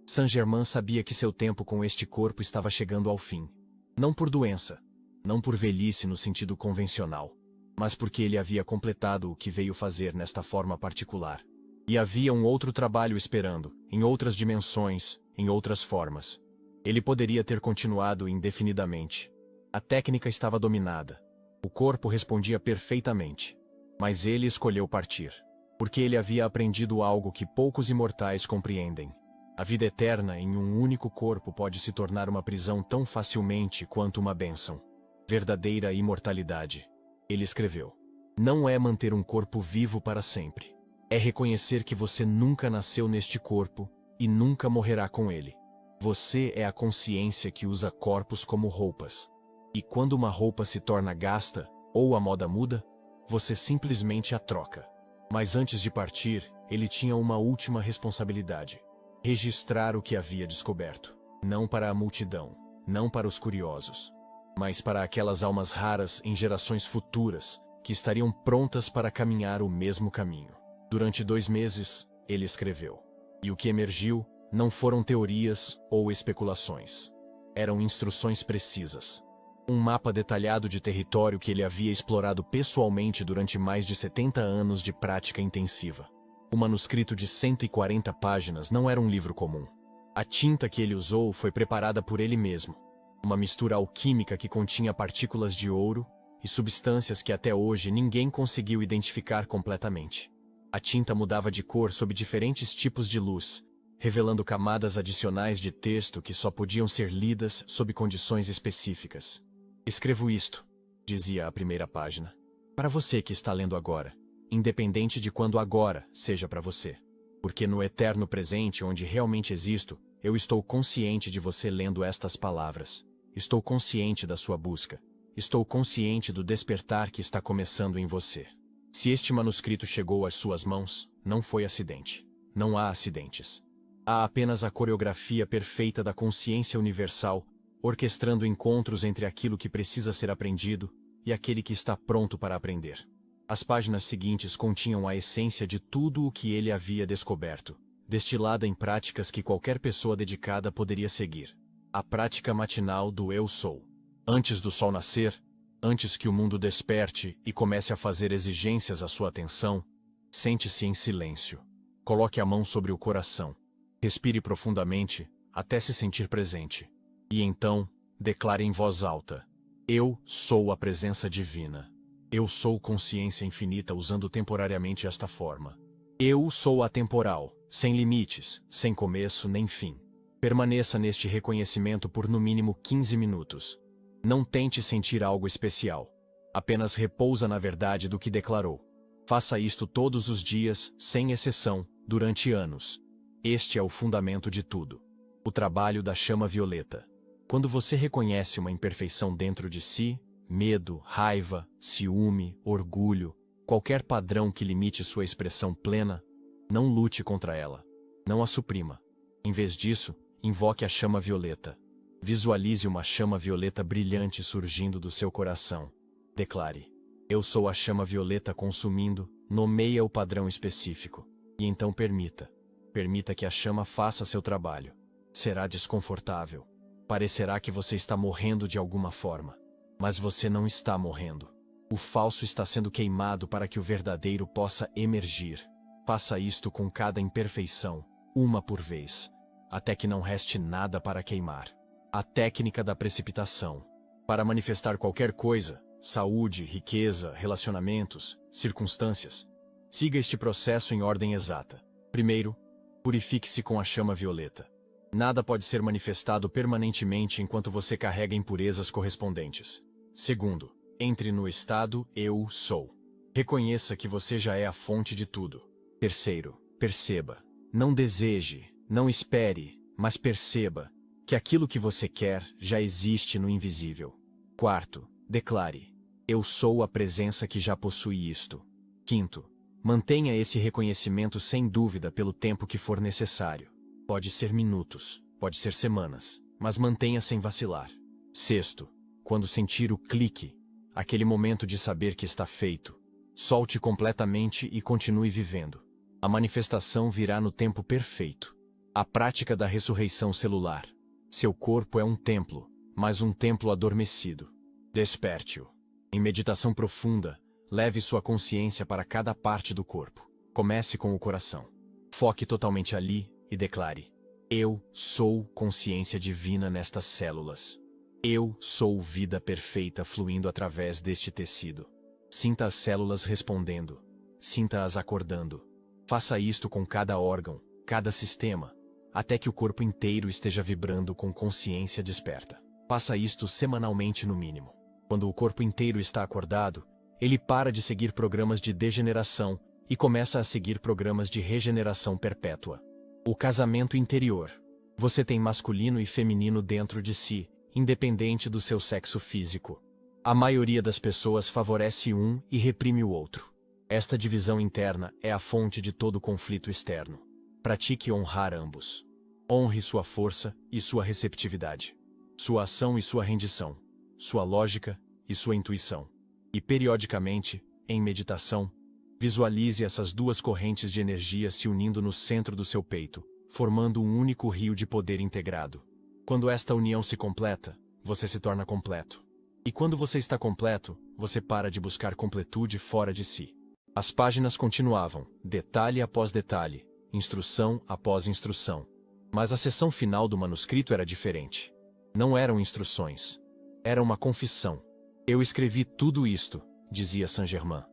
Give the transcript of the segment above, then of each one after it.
Saint-Germain sabia que seu tempo com este corpo estava chegando ao fim. Não por doença, não por velhice no sentido convencional, mas porque ele havia completado o que veio fazer nesta forma particular. E havia um outro trabalho esperando, em outras dimensões, em outras formas. Ele poderia ter continuado indefinidamente. A técnica estava dominada. O corpo respondia perfeitamente. Mas ele escolheu partir. Porque ele havia aprendido algo que poucos imortais compreendem. A vida eterna em um único corpo pode se tornar uma prisão tão facilmente quanto uma bênção. Verdadeira imortalidade. Ele escreveu: não é manter um corpo vivo para sempre. É reconhecer que você nunca nasceu neste corpo e nunca morrerá com ele. Você é a consciência que usa corpos como roupas. E quando uma roupa se torna gasta, ou a moda muda, você simplesmente a troca. Mas antes de partir, ele tinha uma última responsabilidade: registrar o que havia descoberto. Não para a multidão, não para os curiosos, mas para aquelas almas raras em gerações futuras, que estariam prontas para caminhar o mesmo caminho. Durante 2 meses, ele escreveu. E o que emergiu não foram teorias ou especulações. Eram instruções precisas. Um mapa detalhado de território que ele havia explorado pessoalmente durante mais de 70 anos de prática intensiva. O manuscrito de 140 páginas não era um livro comum. A tinta que ele usou foi preparada por ele mesmo. Uma mistura alquímica que continha partículas de ouro e substâncias que até hoje ninguém conseguiu identificar completamente. A tinta mudava de cor sob diferentes tipos de luz, revelando camadas adicionais de texto que só podiam ser lidas sob condições específicas. Escrevo isto, dizia a primeira página, para você que está lendo agora, independente de quando agora seja para você. Porque no eterno presente, onde realmente existo, eu estou consciente de você lendo estas palavras. Estou consciente da sua busca. Estou consciente do despertar que está começando em você. Se este manuscrito chegou às suas mãos, não foi acidente. Não há acidentes. Há apenas a coreografia perfeita da consciência universal, orquestrando encontros entre aquilo que precisa ser aprendido e aquele que está pronto para aprender. As páginas seguintes continham a essência de tudo o que ele havia descoberto, destilada em práticas que qualquer pessoa dedicada poderia seguir. A prática matinal do Eu Sou. Antes do sol nascer, antes que o mundo desperte e comece a fazer exigências à sua atenção, sente-se em silêncio. Coloque a mão sobre o coração. Respire profundamente, até se sentir presente. E então, declare em voz alta: eu sou a presença divina. Eu sou consciência infinita usando temporariamente esta forma. Eu sou atemporal, sem limites, sem começo nem fim. Permaneça neste reconhecimento por no mínimo 15 minutos. Não tente sentir algo especial. Apenas repousa na verdade do que declarou. Faça isto todos os dias, sem exceção, durante anos. Este é o fundamento de tudo. O trabalho da chama violeta. Quando você reconhece uma imperfeição dentro de si, medo, raiva, ciúme, orgulho, qualquer padrão que limite sua expressão plena, não lute contra ela. Não a suprima. Em vez disso, invoque a chama violeta. Visualize uma chama violeta brilhante surgindo do seu coração. Declare: eu sou a chama violeta consumindo, nomeia o padrão específico. E então permita. Permita que a chama faça seu trabalho. Será desconfortável. Parecerá que você está morrendo de alguma forma. Mas você não está morrendo. O falso está sendo queimado para que o verdadeiro possa emergir. Faça isto com cada imperfeição, uma por vez, até que não reste nada para queimar. A técnica da precipitação. Para manifestar qualquer coisa, saúde, riqueza, relacionamentos, circunstâncias, siga este processo em ordem exata. Primeiro, purifique-se com a chama violeta. Nada pode ser manifestado permanentemente enquanto você carrega impurezas correspondentes. Segundo, entre no estado Eu Sou. Reconheça que você já é a fonte de tudo. Terceiro, perceba. Não deseje, não espere, mas perceba que aquilo que você quer já existe no invisível. Quarto, declare: eu sou a presença que já possui isto. Quinto, mantenha esse reconhecimento sem dúvida pelo tempo que for necessário. Pode ser minutos, pode ser semanas, mas mantenha sem vacilar. Sexto, quando sentir o clique, aquele momento de saber que está feito, solte completamente e continue vivendo. A manifestação virá no tempo perfeito. A prática da ressurreição celular. Seu corpo é um templo, mas um templo adormecido. Desperte-o. Em meditação profunda, leve sua consciência para cada parte do corpo. Comece com o coração. Foque totalmente ali e declare: eu sou consciência divina nestas células. Eu sou vida perfeita fluindo através deste tecido. Sinta as células respondendo. Sinta-as acordando. Faça isto com cada órgão, cada sistema, até que o corpo inteiro esteja vibrando com consciência desperta. Faça isto semanalmente no mínimo. Quando o corpo inteiro está acordado, ele para de seguir programas de degeneração e começa a seguir programas de regeneração perpétua. O casamento interior. Você tem masculino e feminino dentro de si, independente do seu sexo físico. A maioria das pessoas favorece um e reprime o outro. Esta divisão interna é a fonte de todo conflito externo. Pratique honrar ambos. Honre sua força e sua receptividade. Sua ação e sua rendição. Sua lógica e sua intuição. E periodicamente, em meditação, visualize essas duas correntes de energia se unindo no centro do seu peito, formando um único rio de poder integrado. Quando esta união se completa, você se torna completo. E quando você está completo, você para de buscar completude fora de si. As páginas continuavam, detalhe após detalhe, instrução após instrução. Mas a seção final do manuscrito era diferente. Não eram instruções. Era uma confissão. Eu escrevi tudo isto, dizia Saint-Germain.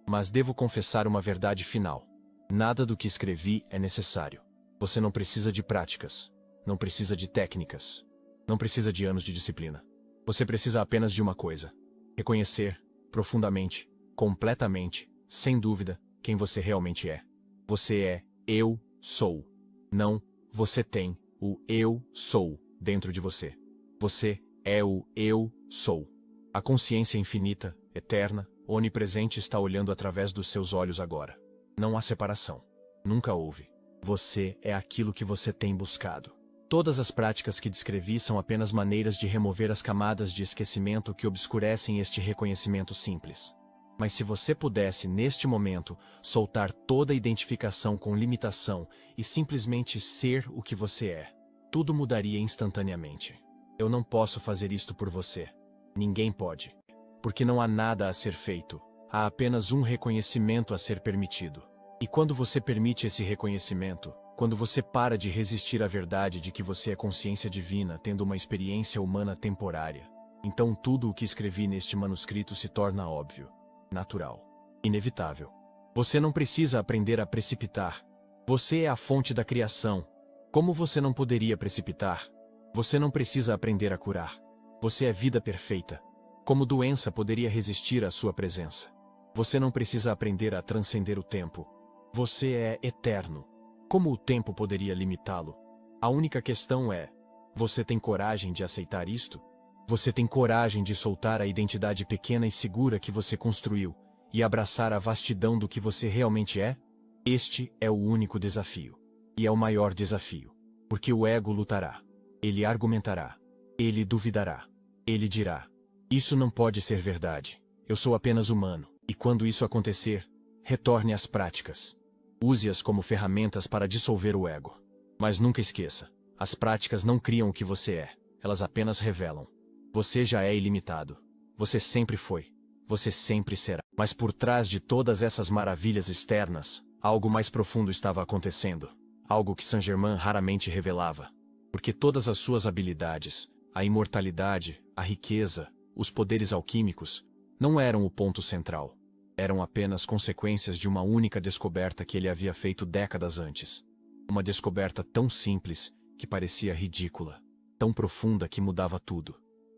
Mas devo confessar uma verdade final. Nada do que escrevi é necessário. Você não precisa de práticas. Não precisa de técnicas. Não precisa de anos de disciplina. Você precisa apenas de uma coisa: reconhecer, profundamente, completamente, sem dúvida, quem você realmente é. Você é eu sou. Não, você tem o eu sou dentro de você. Você é o eu sou. A consciência infinita, eterna, onipresente está olhando através dos seus olhos agora. Não há separação. Nunca houve. Você é aquilo que você tem buscado. Todas as práticas que descrevi são apenas maneiras de remover as camadas de esquecimento que obscurecem este reconhecimento simples. Mas se você pudesse, neste momento, soltar toda a identificação com limitação e simplesmente ser o que você é, tudo mudaria instantaneamente. Eu não posso fazer isto por você. Ninguém pode. Porque não há nada a ser feito. Há apenas um reconhecimento a ser permitido. E quando você permite esse reconhecimento, quando você para de resistir à verdade de que você é consciência divina tendo uma experiência humana temporária, então tudo o que escrevi neste manuscrito se torna óbvio, natural, inevitável. Você não precisa aprender a precipitar. Você é a fonte da criação. Como você não poderia precipitar? Você não precisa aprender a curar. Você é vida perfeita. Como doença poderia resistir à sua presença? Você não precisa aprender a transcender o tempo. Você é eterno. Como o tempo poderia limitá-lo? A única questão é: você tem coragem de aceitar isto? Você tem coragem de soltar a identidade pequena e segura que você construiu e abraçar a vastidão do que você realmente é? Este é o único desafio. E é o maior desafio. Porque o ego lutará. Ele argumentará. Ele duvidará. Ele dirá: isso não pode ser verdade. Eu sou apenas humano. E quando isso acontecer, retorne às práticas. Use-as como ferramentas para dissolver o ego. Mas nunca esqueça, as práticas não criam o que você é. Elas apenas revelam. Você já é ilimitado. Você sempre foi. Você sempre será. Mas por trás de todas essas maravilhas externas, algo mais profundo estava acontecendo. Algo que Saint-Germain raramente revelava. Porque todas as suas habilidades, a imortalidade, a riqueza, os poderes alquímicos, não eram o ponto central. Eram apenas consequências de uma única descoberta que ele havia feito décadas antes. Uma descoberta tão simples que parecia ridícula, tão profunda que mudava tudo.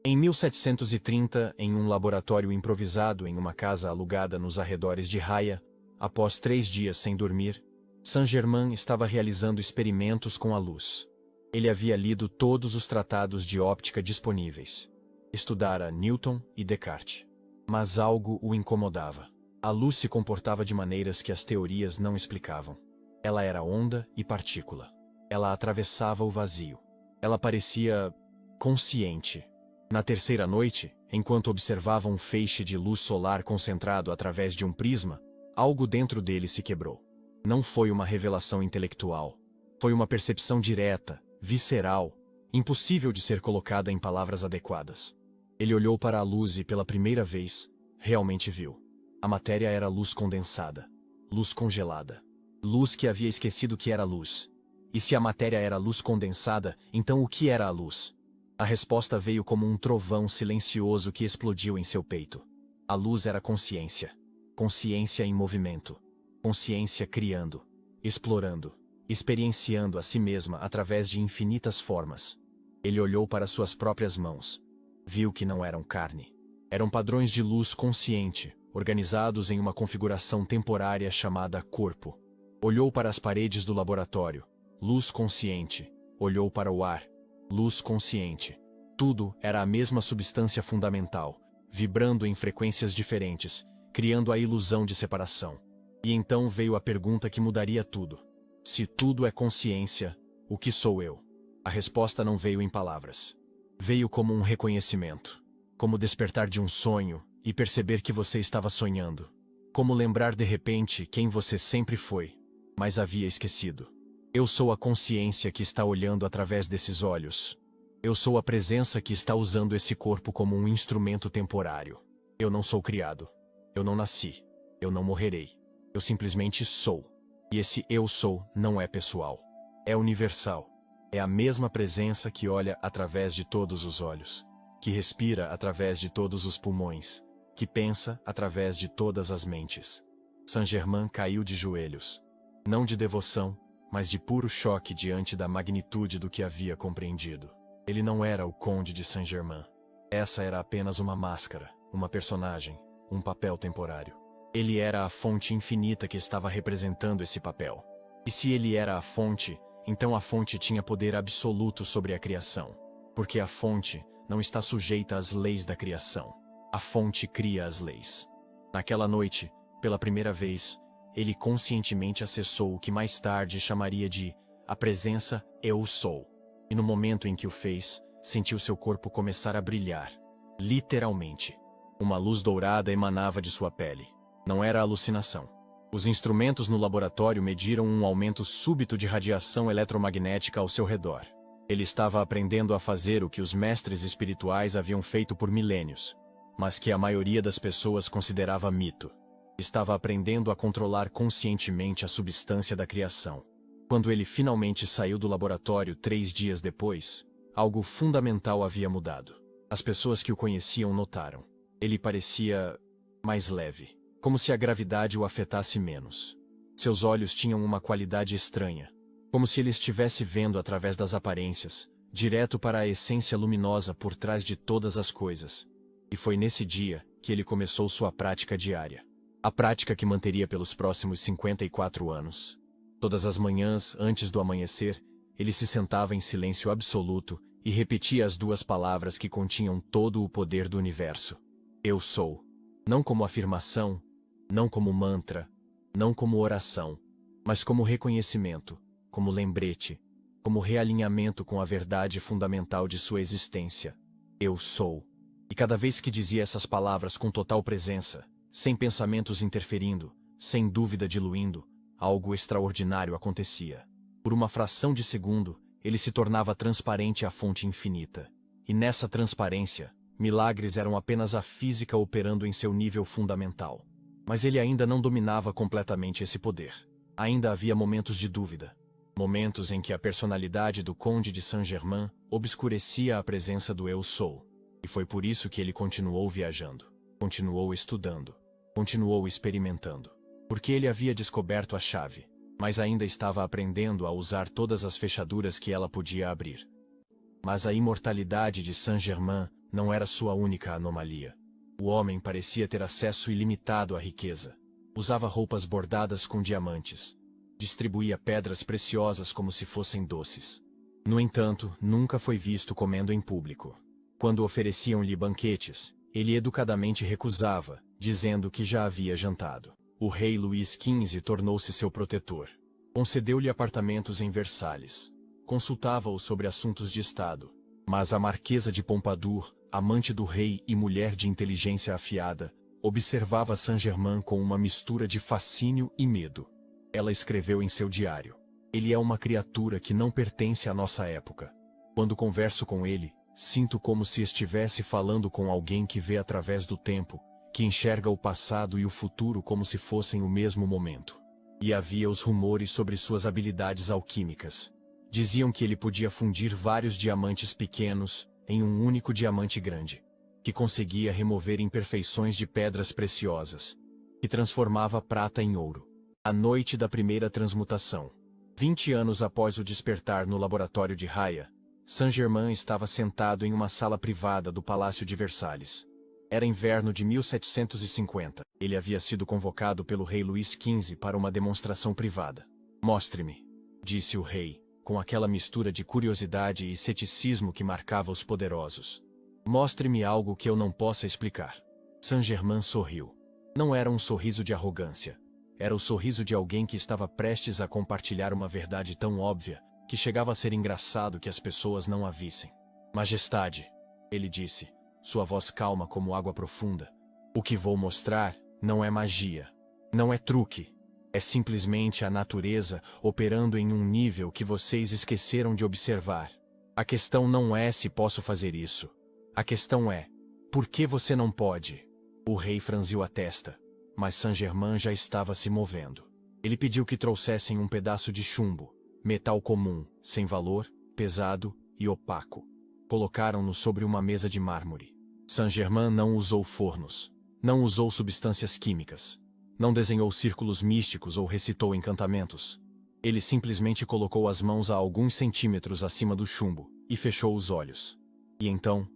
Em 1730, em um laboratório improvisado em uma casa alugada nos arredores de Haia, após 3 dias sem dormir, Saint-Germain estava realizando experimentos com a luz. Ele havia lido todos os tratados de óptica disponíveis. Estudara Newton e Descartes. Mas algo o incomodava. A luz se comportava de maneiras que as teorias não explicavam. Ela era onda e partícula. Ela atravessava o vazio. Ela parecia consciente. Na terceira noite, enquanto observava um feixe de luz solar concentrado através de um prisma, algo dentro dele se quebrou. Não foi uma revelação intelectual. Foi uma percepção direta, visceral, impossível de ser colocada em palavras adequadas. Ele olhou para a luz e, pela primeira vez, realmente viu. A matéria era luz condensada, luz congelada, luz que havia esquecido que era luz. E se a matéria era luz condensada, então o que era a luz? A resposta veio como um trovão silencioso que explodiu em seu peito. A luz era consciência. Consciência em movimento. Consciência criando, explorando, experienciando a si mesma através de infinitas formas. Ele olhou para suas próprias mãos. Viu que não eram carne. Eram padrões de luz consciente, organizados em uma configuração temporária chamada corpo. Olhou para as paredes do laboratório. Luz consciente. Olhou para o ar. Luz consciente. Tudo era a mesma substância fundamental, vibrando em frequências diferentes, criando a ilusão de separação. E então veio a pergunta que mudaria tudo. Se tudo é consciência, o que sou eu? A resposta não veio em palavras. Veio como um reconhecimento. Como despertar de um sonho e perceber que você estava sonhando. Como lembrar de repente quem você sempre foi, mas havia esquecido. Eu sou a consciência que está olhando através desses olhos. Eu sou a presença que está usando esse corpo como um instrumento temporário. Eu não sou criado. Eu não nasci. Eu não morrerei. Eu simplesmente sou. E esse eu sou não é pessoal. É universal. É a mesma presença que olha através de todos os olhos, que respira através de todos os pulmões, que pensa através de todas as mentes. Saint-Germain caiu de joelhos. Não de devoção, mas de puro choque diante da magnitude do que havia compreendido. Ele não era o Conde de Saint-Germain. Essa era apenas uma máscara, uma personagem, um papel temporário. Ele era a fonte infinita que estava representando esse papel. E se ele era a fonte, então a fonte tinha poder absoluto sobre a criação. Porque a fonte não está sujeita às leis da criação. A fonte cria as leis. Naquela noite, pela primeira vez, ele conscientemente acessou o que mais tarde chamaria de a presença Eu Sou. E no momento em que o fez, sentiu seu corpo começar a brilhar. Literalmente. Uma luz dourada emanava de sua pele. Não era alucinação. Os instrumentos no laboratório mediram um aumento súbito de radiação eletromagnética ao seu redor. Ele estava aprendendo a fazer o que os mestres espirituais haviam feito por milênios, mas que a maioria das pessoas considerava mito. Estava aprendendo a controlar conscientemente a substância da criação. Quando ele finalmente saiu do laboratório 3 dias depois, algo fundamental havia mudado. As pessoas que o conheciam notaram. Ele parecia mais leve, como se a gravidade o afetasse menos. Seus olhos tinham uma qualidade estranha, como se ele estivesse vendo através das aparências, direto para a essência luminosa por trás de todas as coisas. E foi nesse dia que ele começou sua prática diária. A prática que manteria pelos próximos 54 anos. Todas as manhãs, antes do amanhecer, ele se sentava em silêncio absoluto e repetia as 2 palavras que continham todo o poder do universo. Eu sou. Não como afirmação, não como mantra, não como oração, mas como reconhecimento, como lembrete, como realinhamento com a verdade fundamental de sua existência. Eu sou. E cada vez que dizia essas palavras com total presença, sem pensamentos interferindo, sem dúvida diluindo, algo extraordinário acontecia. Por uma fração de segundo, ele se tornava transparente à fonte infinita. E nessa transparência, milagres eram apenas a física operando em seu nível fundamental. Mas ele ainda não dominava completamente esse poder. Ainda havia momentos de dúvida. Momentos em que a personalidade do Conde de Saint-Germain obscurecia a presença do Eu Sou. E foi por isso que ele continuou viajando. Continuou estudando. Continuou experimentando. Porque ele havia descoberto a chave, mas ainda estava aprendendo a usar todas as fechaduras que ela podia abrir. Mas a imortalidade de Saint-Germain não era sua única anomalia. O homem parecia ter acesso ilimitado à riqueza. Usava roupas bordadas com diamantes. Distribuía pedras preciosas como se fossem doces. No entanto, nunca foi visto comendo em público. Quando ofereciam-lhe banquetes, ele educadamente recusava, dizendo que já havia jantado. O rei Luís XV tornou-se seu protetor. Concedeu-lhe apartamentos em Versalhes. Consultava-o sobre assuntos de Estado. Mas a Marquesa de Pompadour, amante do rei e mulher de inteligência afiada, observava Saint-Germain com uma mistura de fascínio e medo. Ela escreveu em seu diário: Ele é uma criatura que não pertence à nossa época. Quando converso com ele, sinto como se estivesse falando com alguém que vê através do tempo, que enxerga o passado e o futuro como se fossem o mesmo momento. E havia os rumores sobre suas habilidades alquímicas. Diziam que ele podia fundir vários diamantes pequenos em um único diamante grande, que conseguia remover imperfeições de pedras preciosas, que transformava prata em ouro. A noite da primeira transmutação. 20 anos após o despertar no laboratório de Raya, Saint-Germain estava sentado em uma sala privada do Palácio de Versalhes. Era inverno de 1750. Ele havia sido convocado pelo rei Luís XV para uma demonstração privada. "Mostre-me", disse o rei, com aquela mistura de curiosidade e ceticismo que marcava os poderosos. "Mostre-me algo que eu não possa explicar." Saint-Germain sorriu. Não era um sorriso de arrogância. Era o sorriso de alguém que estava prestes a compartilhar uma verdade tão óbvia que chegava a ser engraçado que as pessoas não a vissem. "Majestade", ele disse, sua voz calma como água profunda. "O que vou mostrar não é magia. Não é truque. É simplesmente a natureza operando em um nível que vocês esqueceram de observar. A questão não é se posso fazer isso. A questão é, por que você não pode?" O rei franziu a testa, mas Saint-Germain já estava se movendo. Ele pediu que trouxessem um pedaço de chumbo, metal comum, sem valor, pesado e opaco. Colocaram-no sobre uma mesa de mármore. Saint-Germain não usou fornos. Não usou substâncias químicas. Não desenhou círculos místicos ou recitou encantamentos. Ele simplesmente colocou as mãos a alguns centímetros acima do chumbo e fechou os olhos. E então,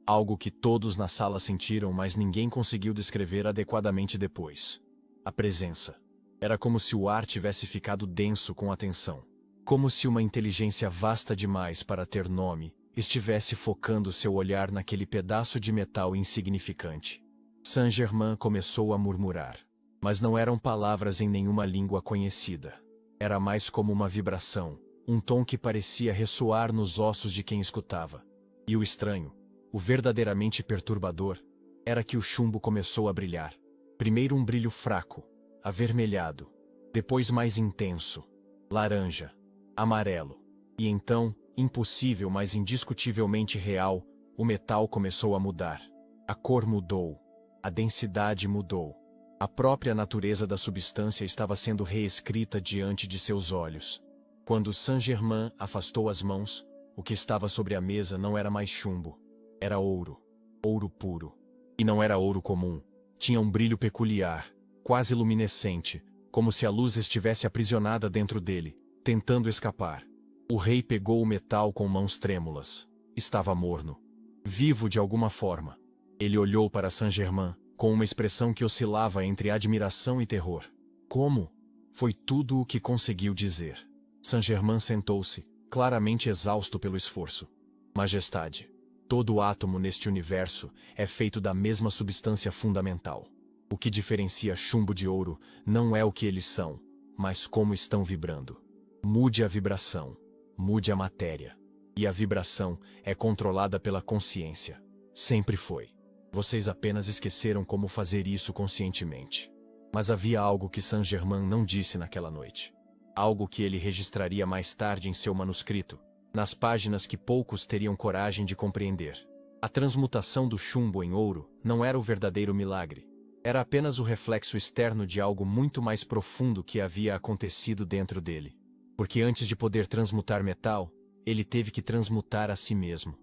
algo que todos na sala sentiram, mas ninguém conseguiu descrever adequadamente depois. A presença. Era como se o ar tivesse ficado denso com a tensão. Como se uma inteligência vasta demais para ter nome estivesse focando seu olhar naquele pedaço de metal insignificante. Saint-Germain começou a murmurar. Mas não eram palavras em nenhuma língua conhecida. Era mais como uma vibração, um tom que parecia ressoar nos ossos de quem escutava. E o estranho, o verdadeiramente perturbador, era que o chumbo começou a brilhar. Primeiro um brilho fraco, avermelhado, depois mais intenso, laranja, amarelo. E então, impossível mas indiscutivelmente real, o metal começou a mudar. A cor mudou. A densidade mudou. A própria natureza da substância estava sendo reescrita diante de seus olhos. Quando Saint-Germain afastou as mãos, o que estava sobre a mesa não era mais chumbo. Era ouro. Ouro puro. E não era ouro comum. Tinha um brilho peculiar, quase luminescente, como se a luz estivesse aprisionada dentro dele, tentando escapar. O rei pegou o metal com mãos trêmulas. Estava morno. Vivo de alguma forma. Ele olhou para Saint-Germain, com uma expressão que oscilava entre admiração e terror. "Como?" Foi tudo o que conseguiu dizer. Saint-Germain sentou-se, claramente exausto pelo esforço. "Majestade, todo átomo neste universo é feito da mesma substância fundamental. O que diferencia chumbo de ouro não é o que eles são, mas como estão vibrando. Mude a vibração. Mude a matéria. E a vibração é controlada pela consciência. Sempre foi. Vocês apenas esqueceram como fazer isso conscientemente." Mas havia algo que Saint-Germain não disse naquela noite. Algo que ele registraria mais tarde em seu manuscrito, nas páginas que poucos teriam coragem de compreender. A transmutação do chumbo em ouro não era o verdadeiro milagre. Era apenas o reflexo externo de algo muito mais profundo que havia acontecido dentro dele. Porque antes de poder transmutar metal, ele teve que transmutar a si mesmo.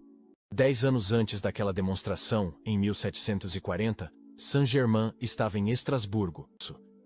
10 anos antes daquela demonstração, em 1740, Saint-Germain estava em Estrasburgo,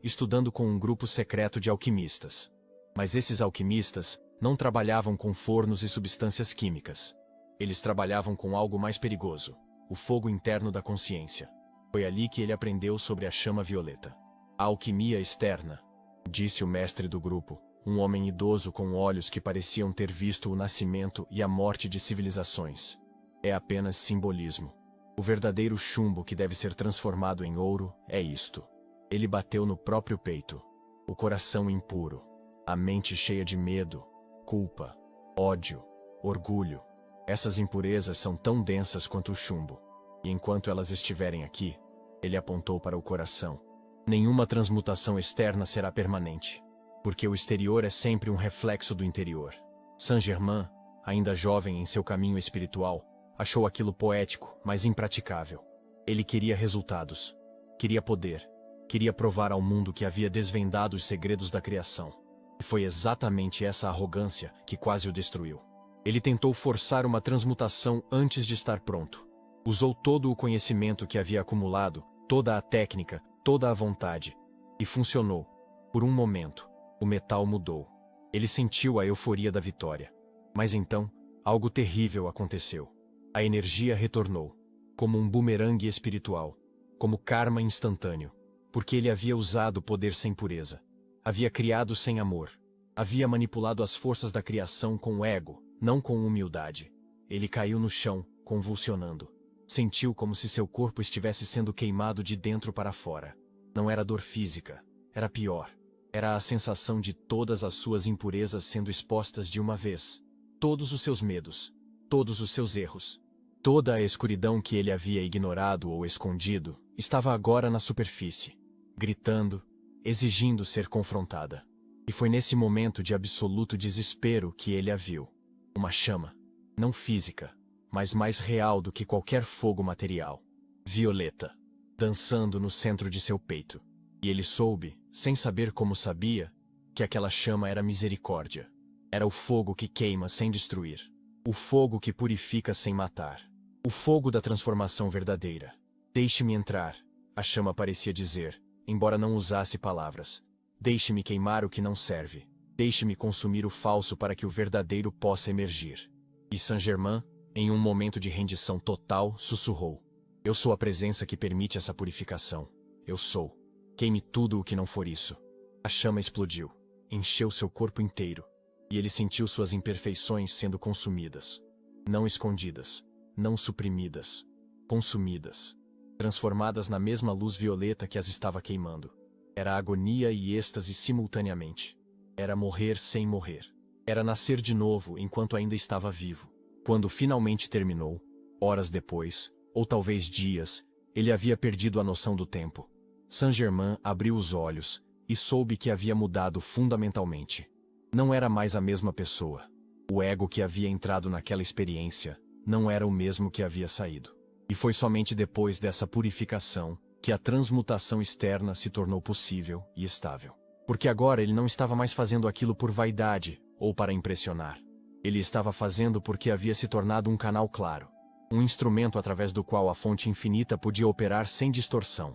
estudando com um grupo secreto de alquimistas. Mas esses alquimistas não trabalhavam com fornos e substâncias químicas. Eles trabalhavam com algo mais perigoso, o fogo interno da consciência. Foi ali que ele aprendeu sobre a chama violeta. "A alquimia externa", disse o mestre do grupo, um homem idoso com olhos que pareciam ter visto o nascimento e a morte de civilizações. "É apenas simbolismo. O verdadeiro chumbo que deve ser transformado em ouro é isto." Ele bateu no próprio peito. O coração impuro. A mente cheia de medo, culpa, ódio, orgulho. Essas impurezas são tão densas quanto o chumbo. E enquanto elas estiverem aqui, ele apontou para o coração, nenhuma transmutação externa será permanente. Porque o exterior é sempre um reflexo do interior. Saint-Germain, ainda jovem em seu caminho espiritual, achou aquilo poético, mas impraticável. Ele queria resultados. Queria poder. Queria provar ao mundo que havia desvendado os segredos da criação. E foi exatamente essa arrogância que quase o destruiu. Ele tentou forçar uma transmutação antes de estar pronto. Usou todo o conhecimento que havia acumulado, toda a técnica, toda a vontade. E funcionou. Por um momento, o metal mudou. Ele sentiu a euforia da vitória. Mas então, algo terrível aconteceu. A energia retornou, como um bumerangue espiritual, como karma instantâneo, porque ele havia usado o poder sem pureza. Havia criado sem amor. Havia manipulado as forças da criação com ego, não com humildade. Ele caiu no chão, convulsionando. Sentiu como se seu corpo estivesse sendo queimado de dentro para fora. Não era dor física, era pior. Era a sensação de todas as suas impurezas sendo expostas de uma vez. Todos os seus medos, todos os seus erros, toda a escuridão que ele havia ignorado ou escondido, estava agora na superfície, gritando, exigindo ser confrontada. E foi nesse momento de absoluto desespero que ele a viu. Uma chama, não física, mas mais real do que qualquer fogo material. Violeta, dançando no centro de seu peito. E ele soube, sem saber como sabia, que aquela chama era misericórdia. Era o fogo que queima sem destruir. O fogo que purifica sem matar. O fogo da transformação verdadeira. Deixe-me entrar, a chama parecia dizer, embora não usasse palavras. Deixe-me queimar o que não serve. Deixe-me consumir o falso para que o verdadeiro possa emergir. E Saint-Germain, em um momento de rendição total, sussurrou. Eu sou a presença que permite essa purificação. Eu sou. Queime tudo o que não for isso. A chama explodiu. Encheu seu corpo inteiro. E ele sentiu suas imperfeições sendo consumidas. Não escondidas. Não suprimidas. Consumidas. Transformadas na mesma luz violeta que as estava queimando. Era agonia e êxtase simultaneamente. Era morrer sem morrer. Era nascer de novo enquanto ainda estava vivo. Quando finalmente terminou, horas depois, ou talvez dias, ele havia perdido a noção do tempo. Saint-Germain abriu os olhos e soube que havia mudado fundamentalmente. Não era mais a mesma pessoa. O ego que havia entrado naquela experiência não era o mesmo que havia saído. E foi somente depois dessa purificação que a transmutação externa se tornou possível e estável. Porque agora ele não estava mais fazendo aquilo por vaidade ou para impressionar. Ele estava fazendo porque havia se tornado um canal claro. Um instrumento através do qual a fonte infinita podia operar sem distorção.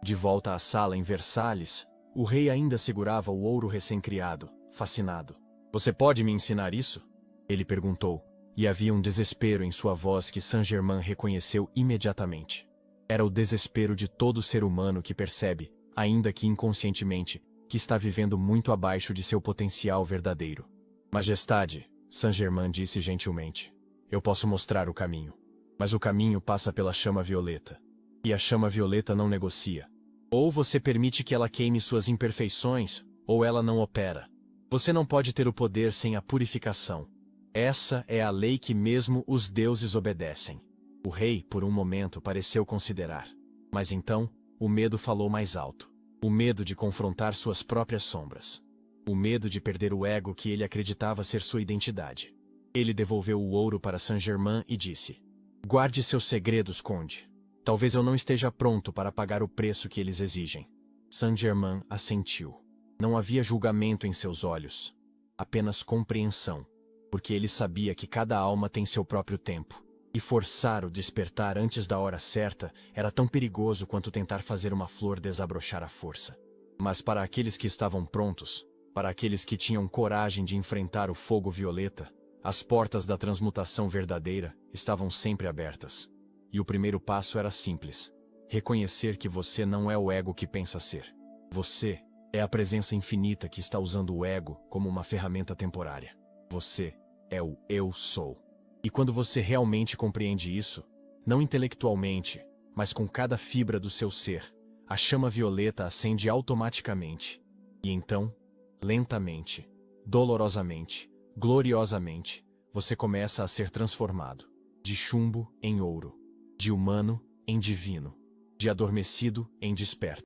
De volta à sala em Versalhes, o rei ainda segurava o ouro recém-criado, fascinado. Você pode me ensinar isso? Ele perguntou, e havia um desespero em sua voz que Saint-Germain reconheceu imediatamente. Era o desespero de todo ser humano que percebe, ainda que inconscientemente, que está vivendo muito abaixo de seu potencial verdadeiro. Majestade, Saint-Germain disse gentilmente, eu posso mostrar o caminho. Mas o caminho passa pela chama violeta. E a chama violeta não negocia. Ou você permite que ela queime suas imperfeições, ou ela não opera. Você não pode ter o poder sem a purificação. Essa é a lei que mesmo os deuses obedecem. O rei, por um momento, pareceu considerar. Mas então, o medo falou mais alto. O medo de confrontar suas próprias sombras. O medo de perder o ego que ele acreditava ser sua identidade. Ele devolveu o ouro para Saint-Germain e disse: guarde seus segredos, conde. Talvez eu não esteja pronto para pagar o preço que eles exigem. Saint-Germain assentiu. Não havia julgamento em seus olhos. Apenas compreensão. Porque ele sabia que cada alma tem seu próprio tempo. E forçar o despertar antes da hora certa era tão perigoso quanto tentar fazer uma flor desabrochar à força. Mas para aqueles que estavam prontos, para aqueles que tinham coragem de enfrentar o fogo violeta, as portas da transmutação verdadeira estavam sempre abertas. E o primeiro passo era simples: reconhecer que você não é o ego que pensa ser. Você é a presença infinita que está usando o ego como uma ferramenta temporária. Você é o Eu Sou. E quando você realmente compreende isso, não intelectualmente, mas com cada fibra do seu ser, a chama violeta acende automaticamente. E então, lentamente, dolorosamente, gloriosamente, você começa a ser transformado. De chumbo em ouro. De humano em divino. De adormecido em desperto.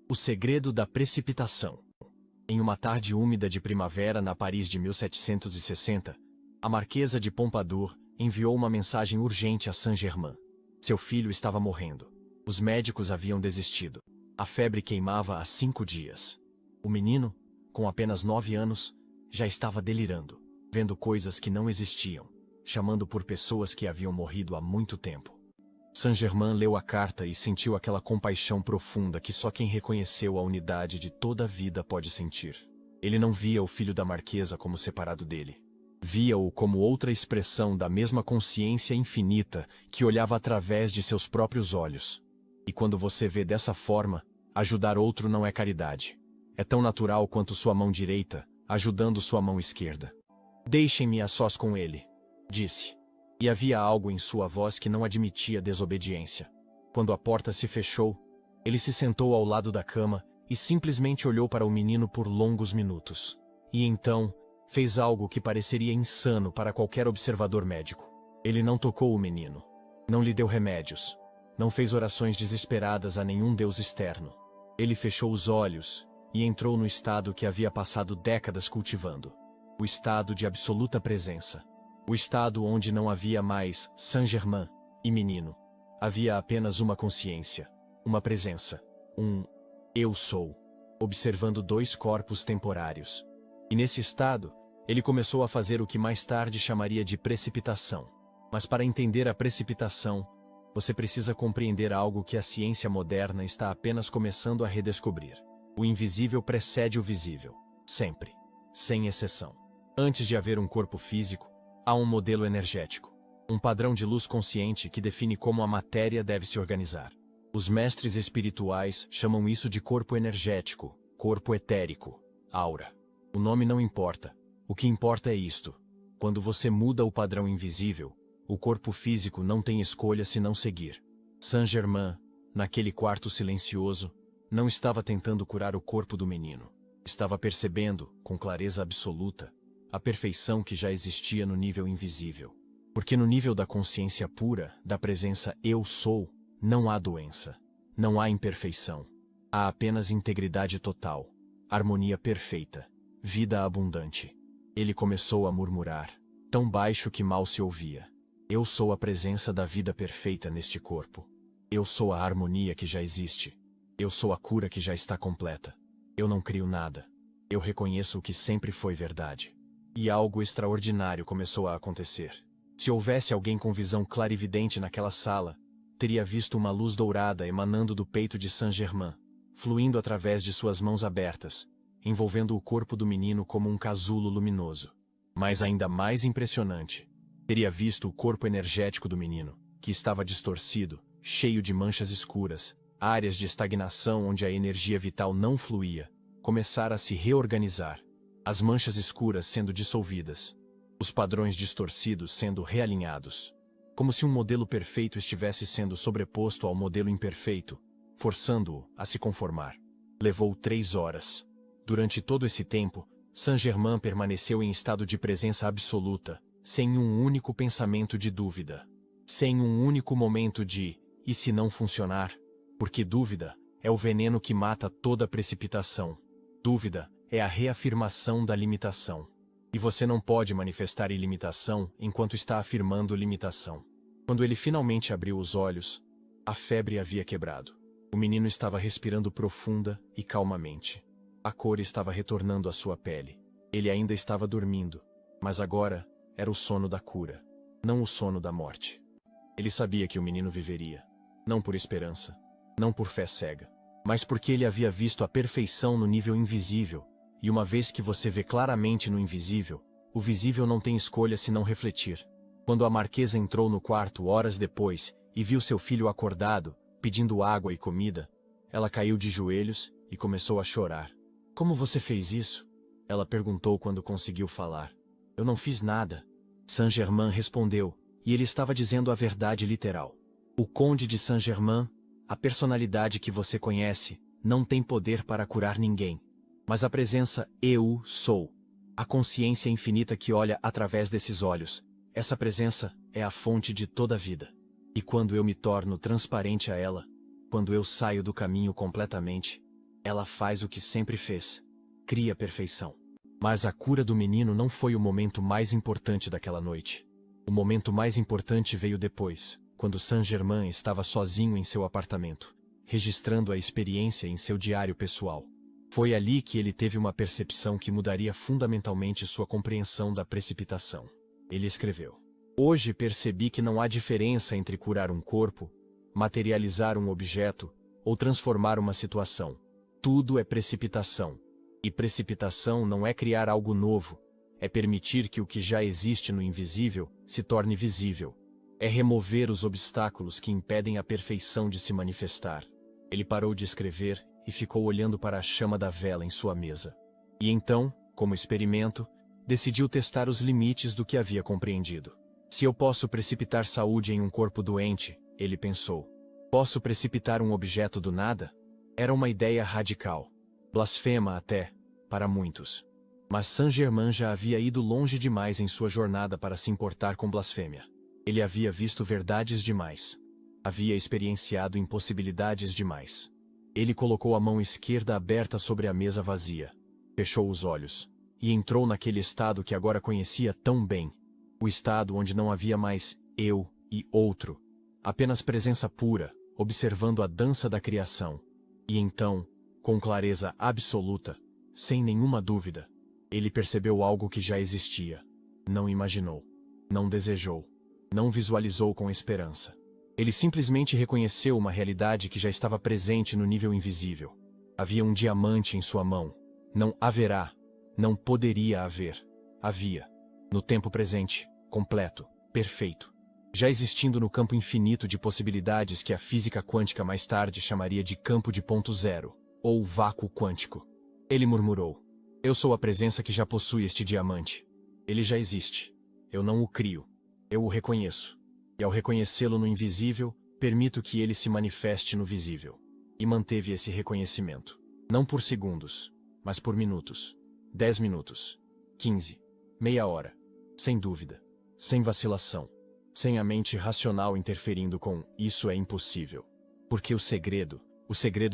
O segredo da precipitação. Em uma tarde úmida de primavera na Paris de 1760, a Marquesa de Pompadour enviou uma mensagem urgente a Saint-Germain. Seu filho estava morrendo. Os médicos haviam desistido. A febre queimava há 5 dias. O menino, com apenas 9 anos, já estava delirando, vendo coisas que não existiam, chamando por pessoas que haviam morrido há muito tempo. Saint-Germain leu a carta e sentiu aquela compaixão profunda que só quem reconheceu a unidade de toda a vida pode sentir. Ele não via o filho da Marquesa como separado dele. Via-o como outra expressão da mesma consciência infinita que olhava através de seus próprios olhos. E quando você vê dessa forma, ajudar outro não é caridade. É tão natural quanto sua mão direita, ajudando sua mão esquerda. Deixem-me a sós com ele, disse. E havia algo em sua voz que não admitia desobediência. Quando a porta se fechou, ele se sentou ao lado da cama e simplesmente olhou para o menino por longos minutos. E então, fez algo que pareceria insano para qualquer observador médico. Ele não tocou o menino. Não lhe deu remédios. Não fez orações desesperadas a nenhum deus externo. Ele fechou os olhos e entrou no estado que havia passado décadas cultivando. O estado de absoluta presença. O estado onde não havia mais Saint-Germain e menino. Havia apenas uma consciência, uma presença, um eu sou, observando 2 corpos temporários. E nesse estado, ele começou a fazer o que mais tarde chamaria de precipitação. Mas para entender a precipitação, você precisa compreender algo que a ciência moderna está apenas começando a redescobrir. O invisível precede o visível, sempre, sem exceção. Antes de haver um corpo físico, há um modelo energético, um padrão de luz consciente que define como a matéria deve se organizar. Os mestres espirituais chamam isso de corpo energético, corpo etérico, aura. O nome não importa. O que importa é isto. Quando você muda o padrão invisível, o corpo físico não tem escolha senão seguir. Saint-Germain, naquele quarto silencioso, não estava tentando curar o corpo do menino. Estava percebendo, com clareza absoluta, a perfeição que já existia no nível invisível. Porque no nível da consciência pura, da presença eu sou, não há doença, não há imperfeição. Há apenas integridade total, harmonia perfeita, vida abundante. Ele começou a murmurar, tão baixo que mal se ouvia. Eu sou a presença da vida perfeita neste corpo. Eu sou a harmonia que já existe. Eu sou a cura que já está completa. Eu não crio nada. Eu reconheço o que sempre foi verdade. E algo extraordinário começou a acontecer. Se houvesse alguém com visão clarividente naquela sala, teria visto uma luz dourada emanando do peito de Saint-Germain, fluindo através de suas mãos abertas, envolvendo o corpo do menino como um casulo luminoso. Mas ainda mais impressionante, teria visto o corpo energético do menino, que estava distorcido, cheio de manchas escuras, áreas de estagnação onde a energia vital não fluía, começar a se reorganizar, as manchas escuras sendo dissolvidas, os padrões distorcidos sendo realinhados, como se um modelo perfeito estivesse sendo sobreposto ao modelo imperfeito, forçando-o a se conformar. Levou 3 horas. Durante todo esse tempo, Saint-Germain permaneceu em estado de presença absoluta, sem um único pensamento de dúvida, sem um único momento de "e se não funcionar?", porque dúvida é o veneno que mata toda precipitação. Dúvida é a reafirmação da limitação. E você não pode manifestar ilimitação enquanto está afirmando limitação. Quando ele finalmente abriu os olhos, a febre havia quebrado. O menino estava respirando profunda e calmamente. A cor estava retornando à sua pele. Ele ainda estava dormindo, mas agora era o sono da cura, não o sono da morte. Ele sabia que o menino viveria, não por esperança, não por fé cega, mas porque ele havia visto a perfeição no nível invisível, e uma vez que você vê claramente no invisível, o visível não tem escolha senão refletir. Quando a Marquesa entrou no quarto horas depois e viu seu filho acordado, pedindo água e comida, ela caiu de joelhos e começou a chorar. "Como você fez isso?" ela perguntou quando conseguiu falar. "Eu não fiz nada." Saint-Germain respondeu, e ele estava dizendo a verdade literal. O Conde de Saint-Germain, a personalidade que você conhece, não tem poder para curar ninguém. Mas a presença eu sou, a consciência infinita que olha através desses olhos, essa presença é a fonte de toda a vida. E quando eu me torno transparente a ela, quando eu saio do caminho completamente, ela faz o que sempre fez. cria perfeição. Mas a cura do menino não foi o momento mais importante daquela noite. O momento mais importante veio depois, quando Saint-Germain estava sozinho em seu apartamento, registrando a experiência em seu diário pessoal. Foi ali que ele teve uma percepção que mudaria fundamentalmente sua compreensão da precipitação. Ele escreveu: "Hoje percebi que não há diferença entre curar um corpo, materializar um objeto ou transformar uma situação. Tudo é precipitação. E precipitação não é criar algo novo, é permitir que o que já existe no invisível se torne visível. É remover os obstáculos que impedem a perfeição de se manifestar." Ele parou de escrever e ficou olhando para a chama da vela em sua mesa. E então, como experimento, decidiu testar os limites do que havia compreendido. Se eu posso precipitar saúde em um corpo doente, ele pensou. Posso precipitar um objeto do nada? Era uma ideia radical. Blasfema até, para muitos. Mas Saint-Germain já havia ido longe demais em sua jornada para se importar com blasfêmia. Ele havia visto verdades demais. Havia experienciado impossibilidades demais. Ele colocou a mão esquerda aberta sobre a mesa vazia. Fechou os olhos. E entrou naquele estado que agora conhecia tão bem. O estado onde não havia mais eu e outro. Apenas presença pura, observando a dança da criação. E então, com clareza absoluta, sem nenhuma dúvida, ele percebeu algo que já existia. Não imaginou. Não desejou. Não visualizou com esperança. Ele simplesmente reconheceu uma realidade que já estava presente no nível invisível. Havia um diamante em sua mão. Não haverá. Não poderia haver. Havia. No tempo presente, completo, perfeito. Já existindo no campo infinito de possibilidades que a física quântica mais tarde chamaria de campo de ponto zero, ou vácuo quântico. Ele murmurou: "Eu sou a presença que já possui este diamante. Ele já existe. Eu não o crio. Eu o reconheço. E ao reconhecê-lo no invisível, permito que ele se manifeste no visível." E manteve esse reconhecimento. Não por segundos, mas por minutos. 10 minutos. 15. Meia hora. Sem dúvida. Sem vacilação. Sem a mente racional interferindo com "isso é impossível." Porque o segredo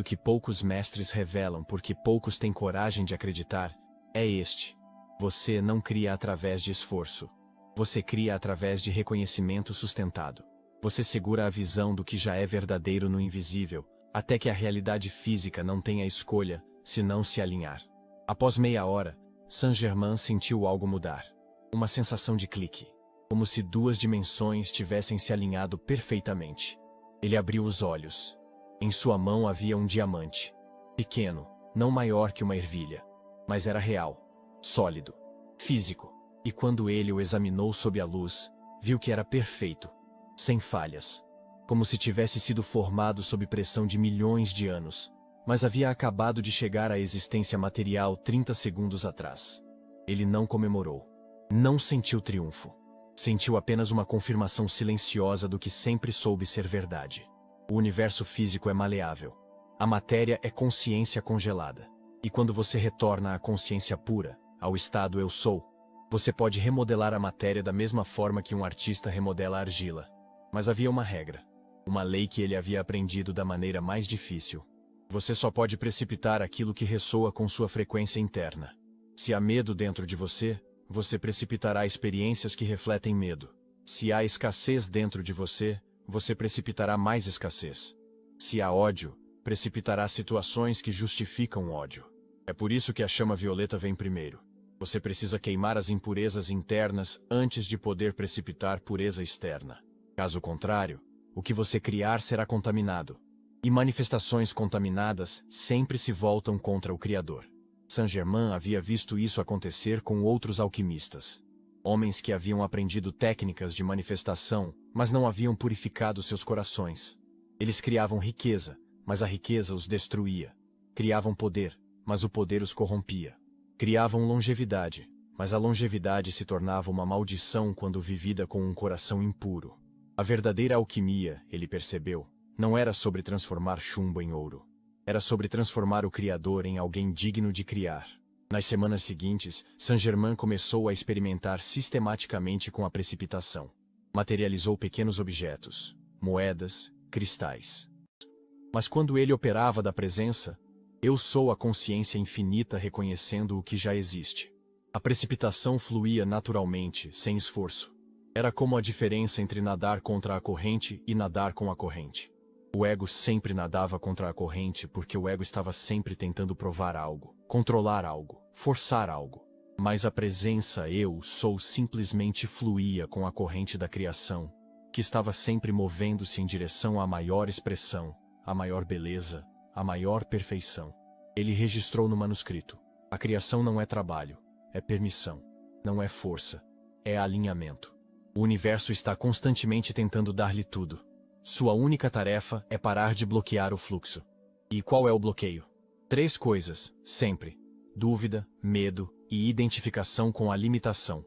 que poucos mestres revelam porque poucos têm coragem de acreditar, é este. Você não cria através de esforço. Você cria através de reconhecimento sustentado. Você segura a visão do que já é verdadeiro no invisível, até que a realidade física não tenha escolha, senão se alinhar. Após meia hora, Saint-Germain sentiu algo mudar. Uma sensação de clique. Como se duas dimensões tivessem se alinhado perfeitamente. Ele abriu os olhos. Em sua mão havia um diamante. Pequeno, não maior que uma ervilha. Mas era real. Sólido. Físico. E quando ele o examinou sob a luz, viu que era perfeito. Sem falhas. Como se tivesse sido formado sob pressão de milhões de anos. Mas havia acabado de chegar à existência material 30 segundos atrás. Ele não comemorou. Não sentiu triunfo. Sentiu apenas uma confirmação silenciosa do que sempre soube ser verdade. O universo físico é maleável. A matéria é consciência congelada. E quando você retorna à consciência pura, ao estado eu sou, você pode remodelar a matéria da mesma forma que um artista remodela a argila. Mas havia uma regra. Uma lei que ele havia aprendido da maneira mais difícil. Você só pode precipitar aquilo que ressoa com sua frequência interna. Se há medo dentro de você, você precipitará experiências que refletem medo. Se há escassez dentro de você, você precipitará mais escassez. Se há ódio, precipitará situações que justificam ódio. É por isso que a chama violeta vem primeiro. Você precisa queimar as impurezas internas antes de poder precipitar pureza externa. Caso contrário, o que você criar será contaminado. E manifestações contaminadas sempre se voltam contra o Criador. Saint-Germain havia visto isso acontecer com outros alquimistas. Homens que haviam aprendido técnicas de manifestação, mas não haviam purificado seus corações. Eles criavam riqueza, mas a riqueza os destruía. Criavam poder, mas o poder os corrompia. Criavam longevidade, mas a longevidade se tornava uma maldição quando vivida com um coração impuro. A verdadeira alquimia, ele percebeu, não era sobre transformar chumbo em ouro. Era sobre transformar o Criador em alguém digno de criar. Nas semanas seguintes, Saint-Germain começou a experimentar sistematicamente com a precipitação. Materializou pequenos objetos, moedas, cristais. Mas quando ele operava da presença, Eu sou a consciência infinita reconhecendo o que já existe. A precipitação fluía naturalmente, sem esforço. Era como a diferença entre nadar contra a corrente e nadar com a corrente. O ego sempre nadava contra a corrente porque o ego estava sempre tentando provar algo, controlar algo, forçar algo. Mas a presença eu sou simplesmente fluía com a corrente da criação, que estava sempre movendo-se em direção à maior expressão, à maior beleza, à maior perfeição. Ele registrou no manuscrito: a criação não é trabalho, é permissão. Não é força, é alinhamento. O universo está constantemente tentando dar-lhe tudo. Sua única tarefa é parar de bloquear o fluxo. E qual é o bloqueio? 3 coisas, sempre: dúvida, medo e identificação com a limitação.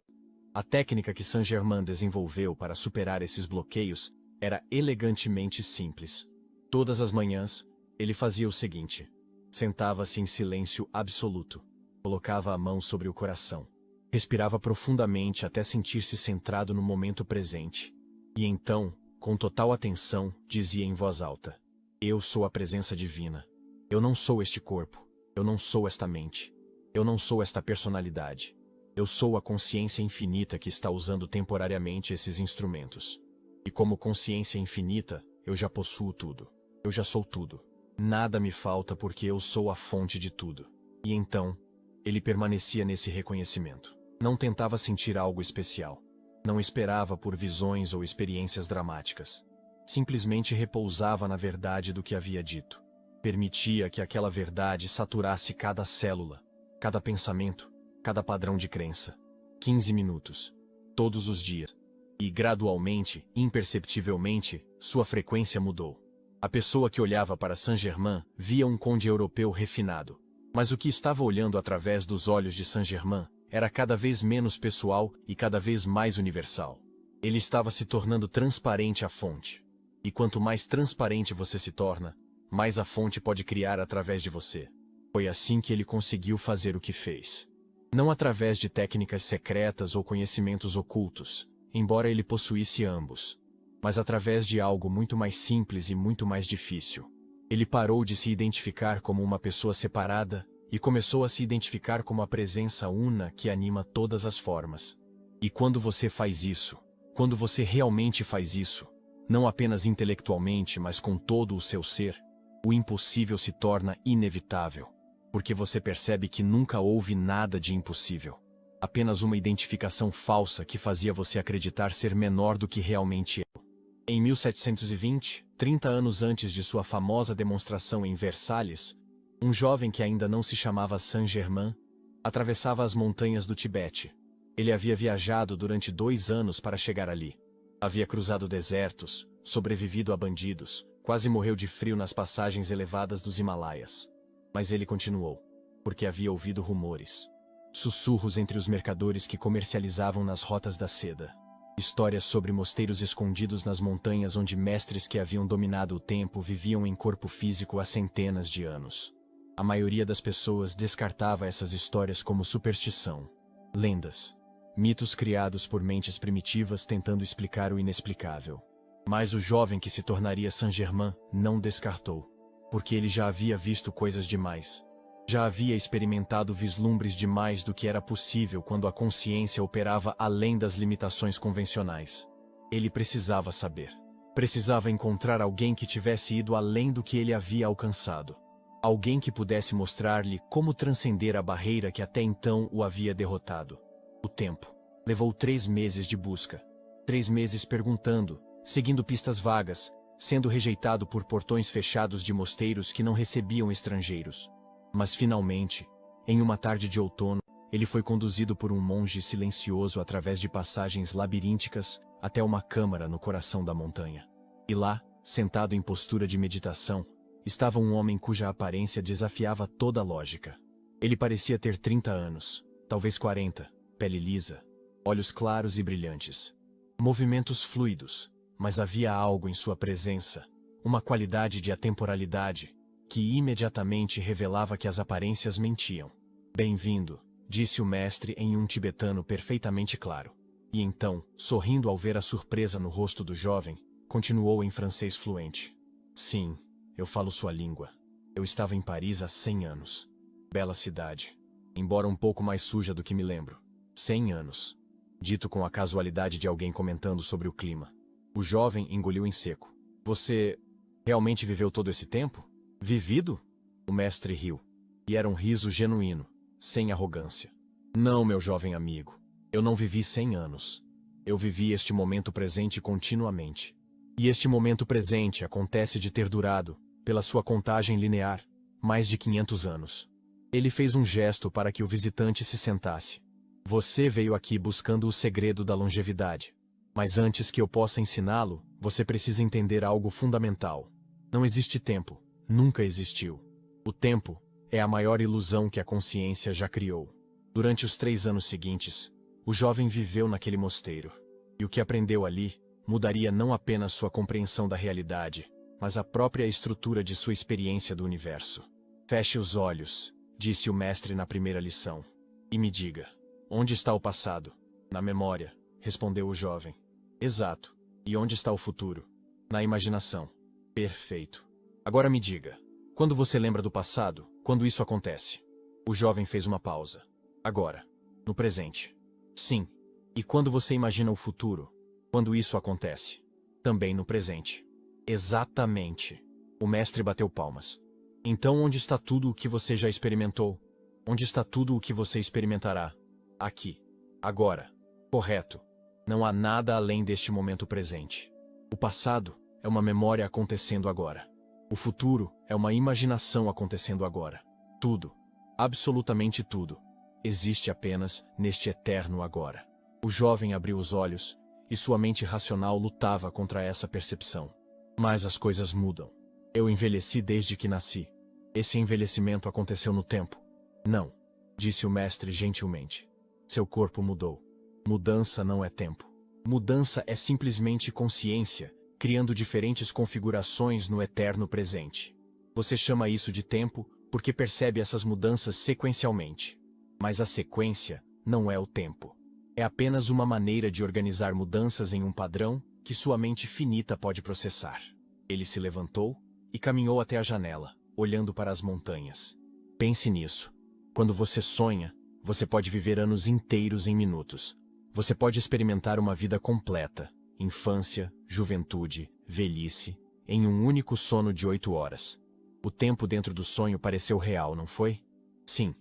A técnica que Saint-Germain desenvolveu para superar esses bloqueios era elegantemente simples. Todas as manhãs, ele fazia o seguinte: sentava-se em silêncio absoluto, colocava a mão sobre o coração, respirava profundamente até sentir-se centrado no momento presente. E então, com total atenção, dizia em voz alta: eu sou a presença divina. Eu não sou este corpo. Eu não sou esta mente. Eu não sou esta personalidade. Eu sou a consciência infinita que está usando temporariamente esses instrumentos. E como consciência infinita, eu já possuo tudo. Eu já sou tudo. Nada me falta porque eu sou a fonte de tudo. E então, ele permanecia nesse reconhecimento. Não tentava sentir algo especial. Não esperava por visões ou experiências dramáticas. Simplesmente repousava na verdade do que havia dito. Permitia que aquela verdade saturasse cada célula, cada pensamento, cada padrão de crença. 15 minutos. Todos os dias. E gradualmente, imperceptivelmente, sua frequência mudou. A pessoa que olhava para Saint-Germain via um conde europeu refinado. Mas o que estava olhando através dos olhos de Saint-Germain era cada vez menos pessoal e cada vez mais universal. Ele estava se tornando transparente à fonte. E quanto mais transparente você se torna, mais a fonte pode criar através de você. Foi assim que ele conseguiu fazer o que fez. Não através de técnicas secretas ou conhecimentos ocultos, embora ele possuísse ambos, mas através de algo muito mais simples e muito mais difícil. Ele parou de se identificar como uma pessoa separada e começou a se identificar como a presença una que anima todas as formas. E quando você faz isso, quando você realmente faz isso, não apenas intelectualmente, mas com todo o seu ser, o impossível se torna inevitável, porque você percebe que nunca houve nada de impossível. Apenas uma identificação falsa que fazia você acreditar ser menor do que realmente é. Em 1720, 30 anos antes de sua famosa demonstração em Versalhes, um jovem que ainda não se chamava Saint-Germain atravessava as montanhas do Tibete. Ele havia viajado durante 2 anos para chegar ali. Havia cruzado desertos, sobrevivido a bandidos, quase morreu de frio nas passagens elevadas dos Himalaias. Mas ele continuou, porque havia ouvido rumores. Sussurros entre os mercadores que comercializavam nas rotas da seda. Histórias sobre mosteiros escondidos nas montanhas onde mestres que haviam dominado o tempo viviam em corpo físico há centenas de anos. A maioria das pessoas descartava essas histórias como superstição, lendas, mitos criados por mentes primitivas tentando explicar o inexplicável. Mas o jovem que se tornaria Saint-Germain não descartou, porque ele já havia visto coisas demais. Já havia experimentado vislumbres demais do que era possível quando a consciência operava além das limitações convencionais. Ele precisava saber. Precisava encontrar alguém que tivesse ido além do que ele havia alcançado. Alguém que pudesse mostrar-lhe como transcender a barreira que até então o havia derrotado. O tempo. Levou 3 meses de busca. 3 meses perguntando, seguindo pistas vagas, sendo rejeitado por portões fechados de mosteiros que não recebiam estrangeiros. Mas finalmente, em uma tarde de outono, ele foi conduzido por um monge silencioso através de passagens labirínticas até uma câmara no coração da montanha. E lá, sentado em postura de meditação, estava um homem cuja aparência desafiava toda a lógica. Ele parecia ter 30 anos, talvez 40, pele lisa, olhos claros e brilhantes. Movimentos fluidos, mas havia algo em sua presença, uma qualidade de atemporalidade, que imediatamente revelava que as aparências mentiam. Bem-vindo, disse o mestre em um tibetano perfeitamente claro. E então, sorrindo ao ver a surpresa no rosto do jovem, continuou em francês fluente. Sim, eu falo sua língua. Eu estava em Paris há 100 anos. Bela cidade. Embora um pouco mais suja do que me lembro. 100 anos. Dito com a casualidade de alguém comentando sobre o clima. O jovem engoliu em seco. Você realmente viveu todo esse tempo? Vivido? O mestre riu. E era um riso genuíno, sem arrogância. Não, meu jovem amigo. Eu não vivi 100 anos. Eu vivi este momento presente continuamente. E este momento presente acontece de ter durado, pela sua contagem linear, mais de 500 anos. Ele fez um gesto para que o visitante se sentasse. Você veio aqui buscando o segredo da longevidade. Mas antes que eu possa ensiná-lo, você precisa entender algo fundamental. Não existe tempo. Nunca existiu. O tempo é a maior ilusão que a consciência já criou. Durante os 3 anos seguintes, o jovem viveu naquele mosteiro. E o que aprendeu ali mudaria não apenas sua compreensão da realidade, mas a própria estrutura de sua experiência do universo. Feche os olhos, disse o mestre na primeira lição. E me diga, onde está o passado? Na memória, respondeu o jovem. Exato. E onde está o futuro? Na imaginação. Perfeito. Agora me diga, quando você lembra do passado, quando isso acontece? O jovem fez uma pausa. Agora. No presente. Sim. E quando você imagina o futuro? Quando isso acontece? Também no presente. Exatamente. O mestre bateu palmas. Então onde está tudo o que você já experimentou? Onde está tudo o que você experimentará? Aqui. Agora. Correto. Não há nada além deste momento presente. O passado é uma memória acontecendo agora. O futuro é uma imaginação acontecendo agora. Tudo. Absolutamente tudo. Existe apenas neste eterno agora. O jovem abriu os olhos, e sua mente racional lutava contra essa percepção. Mas as coisas mudam. Eu envelheci desde que nasci. Esse envelhecimento aconteceu no tempo. Não, disse o mestre gentilmente. Seu corpo mudou. Mudança não é tempo. Mudança é simplesmente consciência, criando diferentes configurações no eterno presente. Você chama isso de tempo porque percebe essas mudanças sequencialmente. Mas a sequência não é o tempo. É apenas uma maneira de organizar mudanças em um padrão que sua mente finita pode processar. Ele se levantou e caminhou até a janela, olhando para as montanhas. Pense nisso. Quando você sonha, você pode viver anos inteiros em minutos. Você pode experimentar uma vida completa, infância, juventude, velhice, em um único sono de 8 horas. O tempo dentro do sonho pareceu real, não foi? Sim.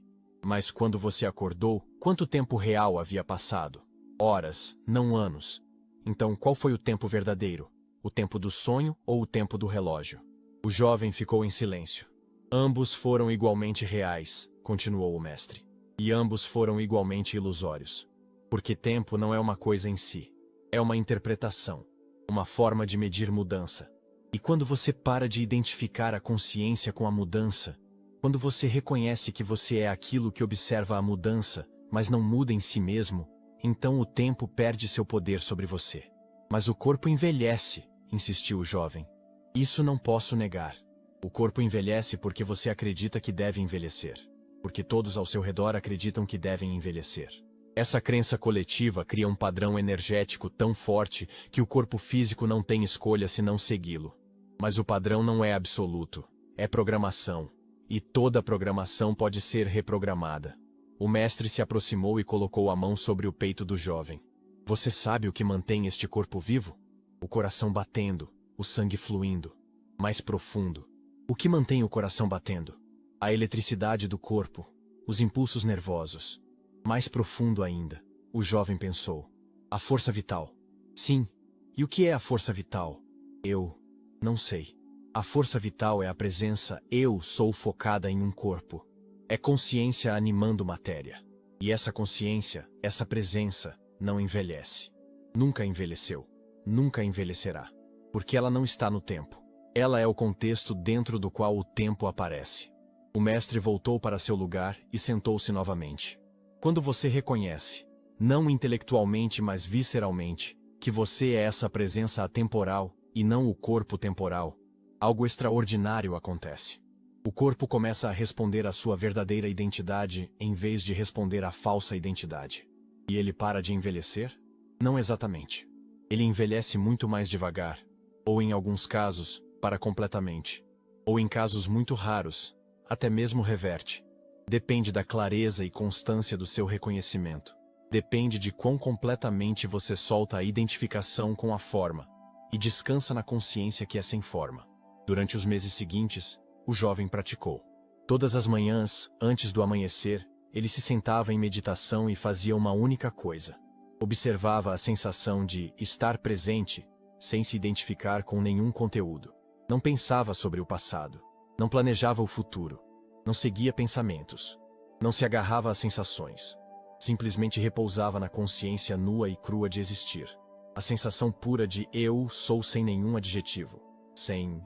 Mas quando você acordou, quanto tempo real havia passado? Horas, não anos. Então qual foi o tempo verdadeiro? O tempo do sonho ou o tempo do relógio? O jovem ficou em silêncio. Ambos foram igualmente reais, continuou o mestre. E ambos foram igualmente ilusórios. Porque tempo não é uma coisa em si. É uma interpretação, uma forma de medir mudança. E quando você para de identificar a consciência com a mudança, quando você reconhece que você é aquilo que observa a mudança, mas não muda em si mesmo, então o tempo perde seu poder sobre você. Mas o corpo envelhece, insistiu o jovem. Isso não posso negar. O corpo envelhece porque você acredita que deve envelhecer. Porque todos ao seu redor acreditam que devem envelhecer. Essa crença coletiva cria um padrão energético tão forte que o corpo físico não tem escolha senão segui-lo. Mas o padrão não é absoluto. É programação. E toda programação pode ser reprogramada. O mestre se aproximou e colocou a mão sobre o peito do jovem. Você sabe o que mantém este corpo vivo? O coração batendo, o sangue fluindo. Mais profundo. O que mantém o coração batendo? A eletricidade do corpo, os impulsos nervosos. Mais profundo ainda, o jovem pensou. A força vital. Sim. E o que é a força vital? Eu não sei. A força vital é a presença eu sou focada em um corpo. É consciência animando matéria. E essa consciência, essa presença, não envelhece. Nunca envelheceu. Nunca envelhecerá. Porque ela não está no tempo. Ela é o contexto dentro do qual o tempo aparece. O mestre voltou para seu lugar e sentou-se novamente. Quando você reconhece, não intelectualmente mas visceralmente, que você é essa presença atemporal e não o corpo temporal, algo extraordinário acontece. O corpo começa a responder à sua verdadeira identidade em vez de responder à falsa identidade. E ele para de envelhecer? Não exatamente. Ele envelhece muito mais devagar, ou em alguns casos, para completamente. Ou em casos muito raros, até mesmo reverte. Depende da clareza e constância do seu reconhecimento. Depende de quão completamente você solta a identificação com a forma e descansa na consciência que é sem forma. Durante os meses seguintes, o jovem praticou. Todas as manhãs, antes do amanhecer, ele se sentava em meditação e fazia uma única coisa. Observava a sensação de estar presente, sem se identificar com nenhum conteúdo. Não pensava sobre o passado. Não planejava o futuro. Não seguia pensamentos. Não se agarrava a sensações. Simplesmente repousava na consciência nua e crua de existir. A sensação pura de eu sou sem nenhum adjetivo. Sem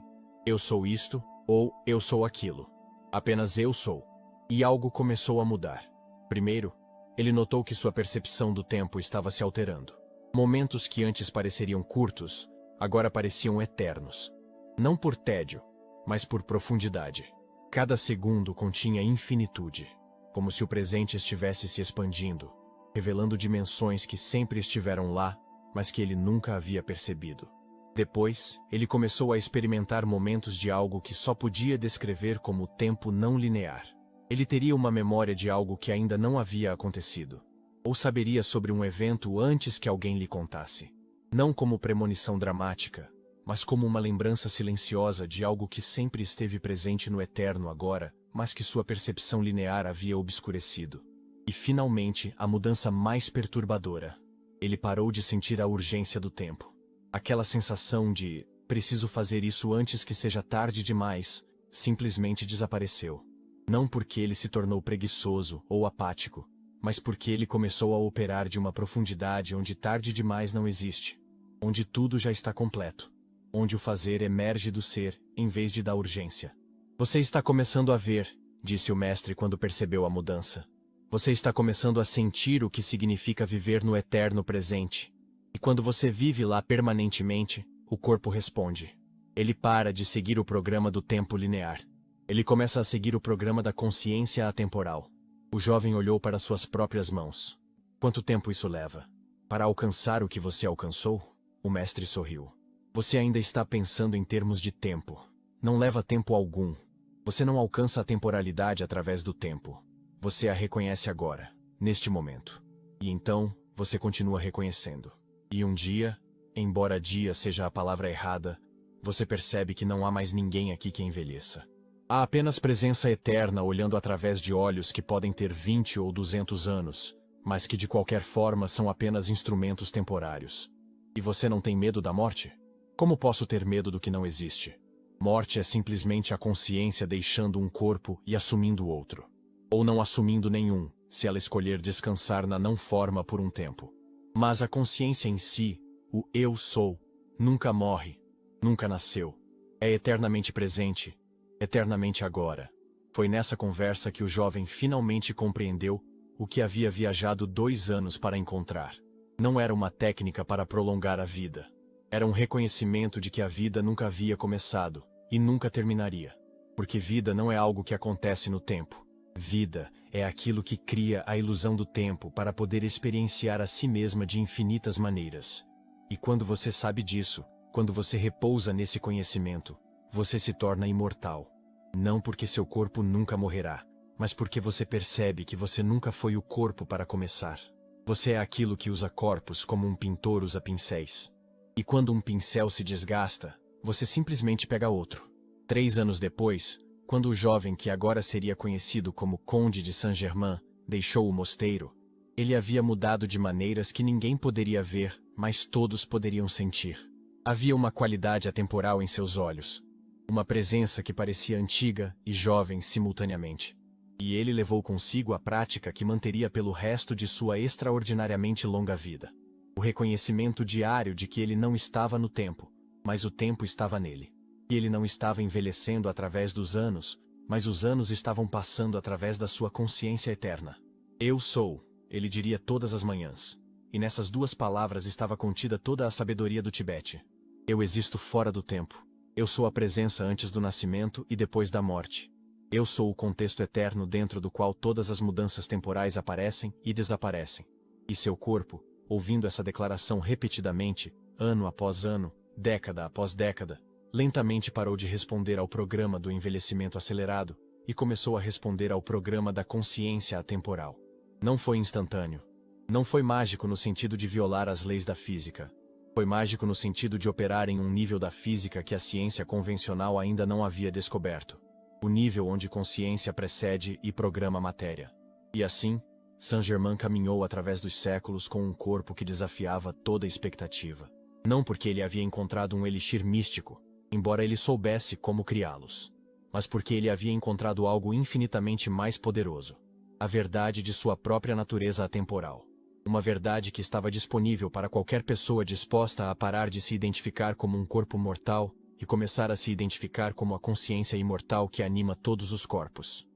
eu sou isto ou eu sou aquilo. Apenas eu sou. E algo começou a mudar. Primeiro, ele notou que sua percepção do tempo estava se alterando. Momentos que antes pareceriam curtos, agora pareciam eternos. Não por tédio, mas por profundidade. Cada segundo continha infinitude, como se o presente estivesse se expandindo, revelando dimensões que sempre estiveram lá, mas que ele nunca havia percebido. Depois, ele começou a experimentar momentos de algo que só podia descrever como tempo não linear. Ele teria uma memória de algo que ainda não havia acontecido. Ou saberia sobre um evento antes que alguém lhe contasse. Não como premonição dramática, mas como uma lembrança silenciosa de algo que sempre esteve presente no eterno agora, mas que sua percepção linear havia obscurecido. E finalmente, a mudança mais perturbadora. Ele parou de sentir a urgência do tempo. Aquela sensação de preciso fazer isso antes que seja tarde demais, simplesmente desapareceu. Não porque ele se tornou preguiçoso ou apático, mas porque ele começou a operar de uma profundidade onde tarde demais não existe. Onde tudo já está completo. Onde o fazer emerge do ser, em vez de da urgência. Você está começando a ver, disse o mestre quando percebeu a mudança. Você está começando a sentir o que significa viver no eterno presente. E quando você vive lá permanentemente, o corpo responde. Ele para de seguir o programa do tempo linear. Ele começa a seguir o programa da consciência atemporal. O jovem olhou para suas próprias mãos. Quanto tempo isso leva? Para alcançar o que você alcançou? O mestre sorriu. Você ainda está pensando em termos de tempo. Não leva tempo algum. Você não alcança a temporalidade através do tempo. Você a reconhece agora, neste momento. E então, você continua reconhecendo. E um dia, embora dia seja a palavra errada, você percebe que não há mais ninguém aqui que envelheça. Há apenas presença eterna olhando através de olhos que podem ter 20 ou 200 anos, mas que de qualquer forma são apenas instrumentos temporários. E você não tem medo da morte? Como posso ter medo do que não existe? Morte é simplesmente a consciência deixando um corpo e assumindo outro. Ou não assumindo nenhum, se ela escolher descansar na não-forma por um tempo. Mas a consciência em si, o eu sou, nunca morre, nunca nasceu. É eternamente presente, eternamente agora. Foi nessa conversa que o jovem finalmente compreendeu o que havia viajado 2 anos para encontrar. Não era uma técnica para prolongar a vida. Era um reconhecimento de que a vida nunca havia começado, e nunca terminaria. Porque vida não é algo que acontece no tempo. Vida é aquilo que cria a ilusão do tempo para poder experienciar a si mesma de infinitas maneiras. E quando você sabe disso, quando você repousa nesse conhecimento, você se torna imortal. Não porque seu corpo nunca morrerá, mas porque você percebe que você nunca foi o corpo para começar. Você é aquilo que usa corpos como um pintor usa pincéis. E quando um pincel se desgasta, você simplesmente pega outro. 3 anos depois, quando o jovem que agora seria conhecido como Conde de Saint-Germain deixou o mosteiro, ele havia mudado de maneiras que ninguém poderia ver, mas todos poderiam sentir. Havia uma qualidade atemporal em seus olhos. Uma presença que parecia antiga e jovem simultaneamente. E ele levou consigo a prática que manteria pelo resto de sua extraordinariamente longa vida. O reconhecimento diário de que ele não estava no tempo, mas o tempo estava nele. E ele não estava envelhecendo através dos anos, mas os anos estavam passando através da sua consciência eterna. Eu sou, ele diria todas as manhãs. E nessas 2 palavras estava contida toda a sabedoria do Tibete. Eu existo fora do tempo. Eu sou a presença antes do nascimento e depois da morte. Eu sou o contexto eterno dentro do qual todas as mudanças temporais aparecem e desaparecem. E seu corpo, ouvindo essa declaração repetidamente, ano após ano, década após década, Lentamente parou de responder ao programa do envelhecimento acelerado e começou a responder ao programa da consciência atemporal. Não foi instantâneo. Não foi mágico no sentido de violar as leis da física. Foi mágico no sentido de operar em um nível da física que a ciência convencional ainda não havia descoberto. O nível onde consciência precede e programa a matéria. E assim, Saint-Germain caminhou através dos séculos com um corpo que desafiava toda a expectativa. Não porque ele havia encontrado um elixir místico, embora ele soubesse como criá-los, mas porque ele havia encontrado algo infinitamente mais poderoso. A verdade de sua própria natureza atemporal. Uma verdade que estava disponível para qualquer pessoa disposta a parar de se identificar como um corpo mortal e começar a se identificar como a consciência imortal que anima todos os corpos.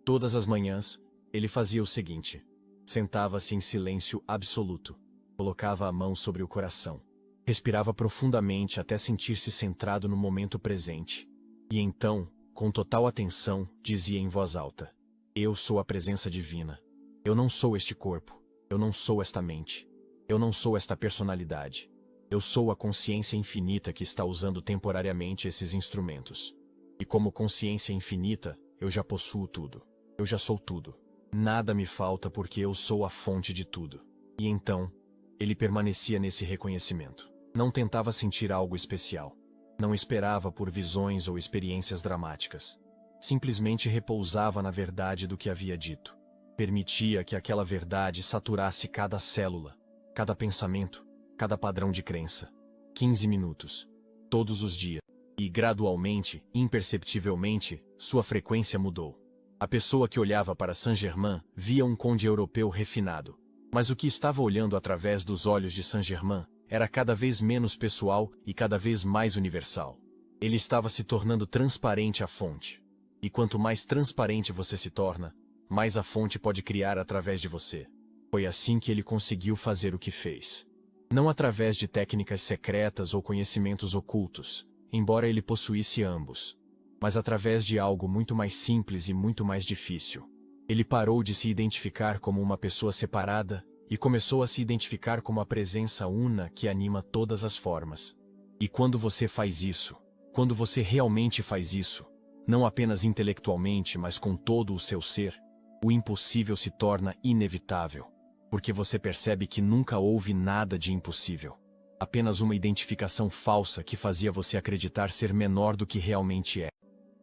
Todas as manhãs, ele fazia o seguinte: sentava-se em silêncio absoluto, colocava a mão sobre o coração, respirava profundamente até sentir-se centrado no momento presente, e então, com total atenção, dizia em voz alta: eu sou a presença divina. Eu não sou este corpo. Eu não sou esta mente. Eu não sou esta personalidade. Eu sou a consciência infinita que está usando temporariamente esses instrumentos. E como consciência infinita, eu já possuo tudo. Eu já sou tudo. Nada me falta porque eu sou a fonte de tudo. E então, ele permanecia nesse reconhecimento. Não tentava sentir algo especial. Não esperava por visões ou experiências dramáticas. Simplesmente repousava na verdade do que havia dito. Permitia que aquela verdade saturasse cada célula, cada pensamento, cada padrão de crença. 15 minutos. Todos os dias. E gradualmente, imperceptivelmente, sua frequência mudou. A pessoa que olhava para Saint-Germain via um conde europeu refinado. Mas o que estava olhando através dos olhos de Saint-Germain era cada vez menos pessoal e cada vez mais universal. Ele estava se tornando transparente à fonte. E quanto mais transparente você se torna, mais a fonte pode criar através de você. Foi assim que ele conseguiu fazer o que fez. Não através de técnicas secretas ou conhecimentos ocultos, embora ele possuísse ambos, mas através de algo muito mais simples e muito mais difícil. Ele parou de se identificar como uma pessoa separada e começou a se identificar como a presença una que anima todas as formas. E quando você faz isso, quando você realmente faz isso, não apenas intelectualmente, mas com todo o seu ser, o impossível se torna inevitável, porque você percebe que nunca houve nada de impossível. Apenas uma identificação falsa que fazia você acreditar ser menor do que realmente é.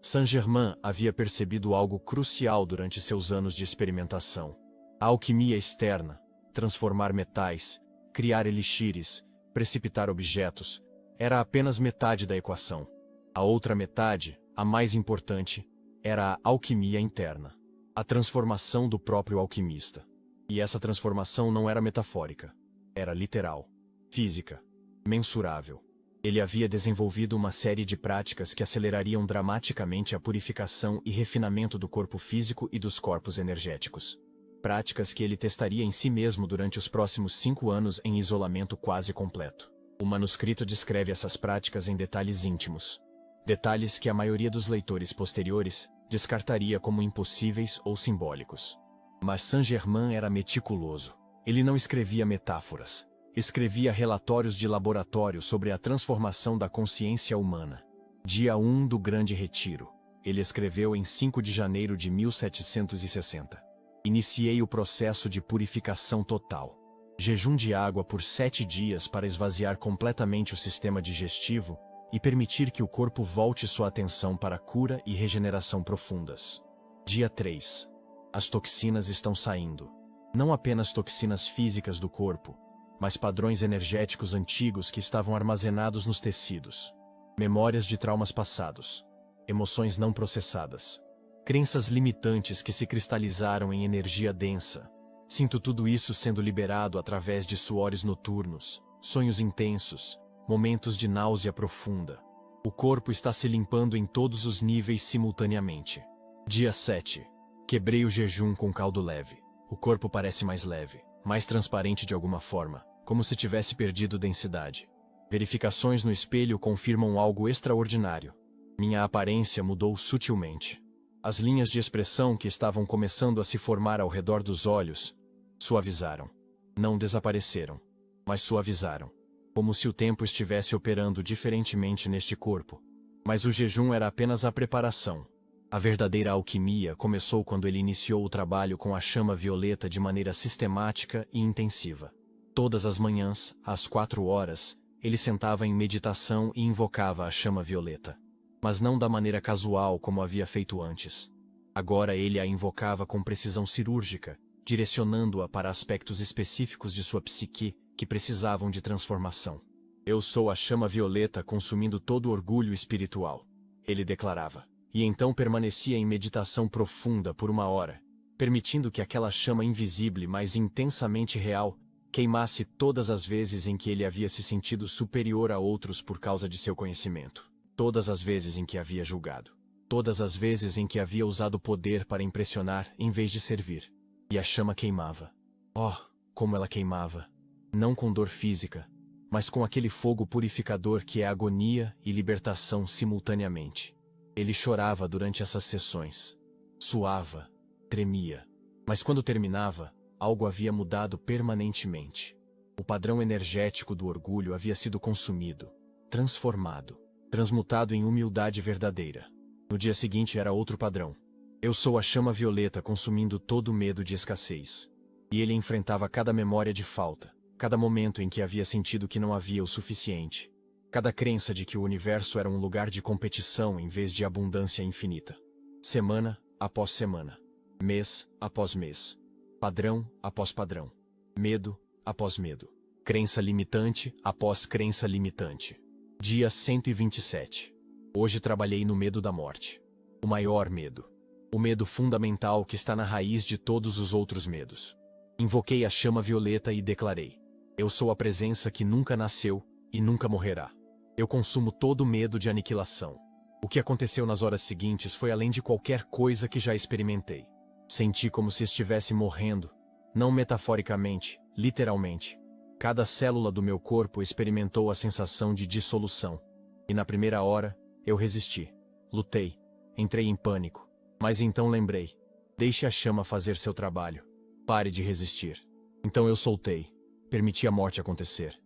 Saint-Germain havia percebido algo crucial durante seus anos de experimentação. A alquimia externa, transformar metais, criar elixires, precipitar objetos, era apenas metade da equação. A outra metade, a mais importante, era a alquimia interna. A transformação do próprio alquimista. E essa transformação não era metafórica. Era literal, física, mensurável. Ele havia desenvolvido uma série de práticas que acelerariam dramaticamente a purificação e refinamento do corpo físico e dos corpos energéticos. Práticas que ele testaria em si mesmo durante os próximos 5 anos em isolamento quase completo. O manuscrito descreve essas práticas em detalhes íntimos. Detalhes que a maioria dos leitores posteriores descartaria como impossíveis ou simbólicos. Mas Saint-Germain era meticuloso. Ele não escrevia metáforas. Escrevia relatórios de laboratório sobre a transformação da consciência humana. Dia 1 do Grande Retiro. Ele escreveu em 5 de janeiro de 1760. Iniciei o processo de purificação total. Jejum de água por 7 dias para esvaziar completamente o sistema digestivo e permitir que o corpo volte sua atenção para a cura e regeneração profundas. Dia 3. As toxinas estão saindo. Não apenas toxinas físicas do corpo, mas padrões energéticos antigos que estavam armazenados nos tecidos. Memórias de traumas passados. Emoções não processadas. Crenças limitantes que se cristalizaram em energia densa. Sinto tudo isso sendo liberado através de suores noturnos, sonhos intensos, momentos de náusea profunda. O corpo está se limpando em todos os níveis simultaneamente. Dia 7. Quebrei o jejum com caldo leve. O corpo parece mais leve, mais transparente de alguma forma, como se tivesse perdido densidade. Verificações no espelho confirmam algo extraordinário. Minha aparência mudou sutilmente. As linhas de expressão que estavam começando a se formar ao redor dos olhos suavizaram. Não desapareceram, mas suavizaram. como se o tempo estivesse operando diferentemente neste corpo. Mas o jejum era apenas a preparação. A verdadeira alquimia começou quando ele iniciou o trabalho com a chama violeta de maneira sistemática e intensiva. Todas as manhãs, às 4 horas, ele sentava em meditação e invocava a chama violeta. Mas não da maneira casual como havia feito antes. Agora ele a invocava com precisão cirúrgica, direcionando-a para aspectos específicos de sua psique que precisavam de transformação. Eu sou a chama violeta consumindo todo o orgulho espiritual, ele declarava. E então permanecia em meditação profunda por 1 hora, permitindo que aquela chama invisível, mas intensamente real, queimasse todas as vezes em que ele havia se sentido superior a outros por causa de seu conhecimento, todas as vezes em que havia julgado, todas as vezes em que havia usado poder para impressionar em vez de servir. E a chama queimava. Oh, como ela queimava! Não com dor física, mas com aquele fogo purificador que é agonia e libertação simultaneamente. Ele chorava durante essas sessões. Suava, tremia. Mas quando terminava, algo havia mudado permanentemente. O padrão energético do orgulho havia sido consumido, transformado, transmutado em humildade verdadeira. No dia seguinte era outro padrão. Eu sou a chama violeta consumindo todo o medo de escassez. E ele enfrentava cada memória de falta, cada momento em que havia sentido que não havia o suficiente. Cada crença de que o universo era um lugar de competição em vez de abundância infinita. Semana após semana. Mês após mês. Padrão após padrão. Medo após medo. Crença limitante após crença limitante. Dia 127. Hoje trabalhei no medo da morte. O maior medo. O medo fundamental que está na raiz de todos os outros medos. Invoquei a chama violeta e declarei: eu sou a presença que nunca nasceu e nunca morrerá. Eu consumo todo o medo de aniquilação. O que aconteceu nas horas seguintes foi além de qualquer coisa que já experimentei. Senti como se estivesse morrendo, não metaforicamente, literalmente. Cada célula do meu corpo experimentou a sensação de dissolução. E na primeira hora, eu resisti. Lutei. Entrei em pânico. Mas então lembrei. Deixe a chama fazer seu trabalho. Pare de resistir. Então eu soltei. Permiti a morte acontecer.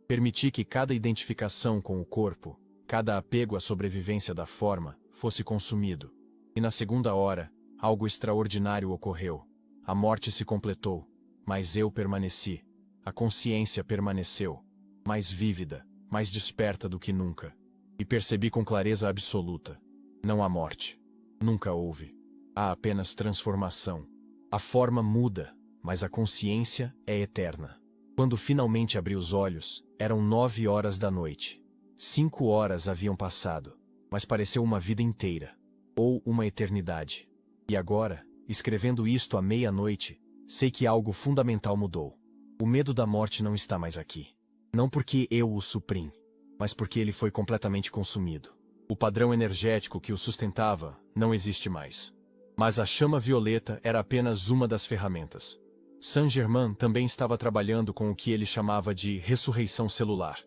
Permiti que cada identificação com o corpo, cada apego à sobrevivência da forma, fosse consumido. E na segunda hora, algo extraordinário ocorreu. A morte se completou, mas eu permaneci. A consciência permaneceu, mais vívida, mais desperta do que nunca. E percebi com clareza absoluta: não há morte. Nunca houve. Há apenas transformação. A forma muda, mas a consciência é eterna. Quando finalmente abri os olhos, eram 9 horas da noite. 5 horas haviam passado, mas pareceu uma vida inteira, ou uma eternidade. E agora, escrevendo isto à meia-noite, sei que algo fundamental mudou. O medo da morte não está mais aqui. Não porque eu o suprim, mas porque ele foi completamente consumido. O padrão energético que o sustentava não existe mais. Mas a chama violeta era apenas uma das ferramentas. Saint-Germain também estava trabalhando com o que ele chamava de ressurreição celular.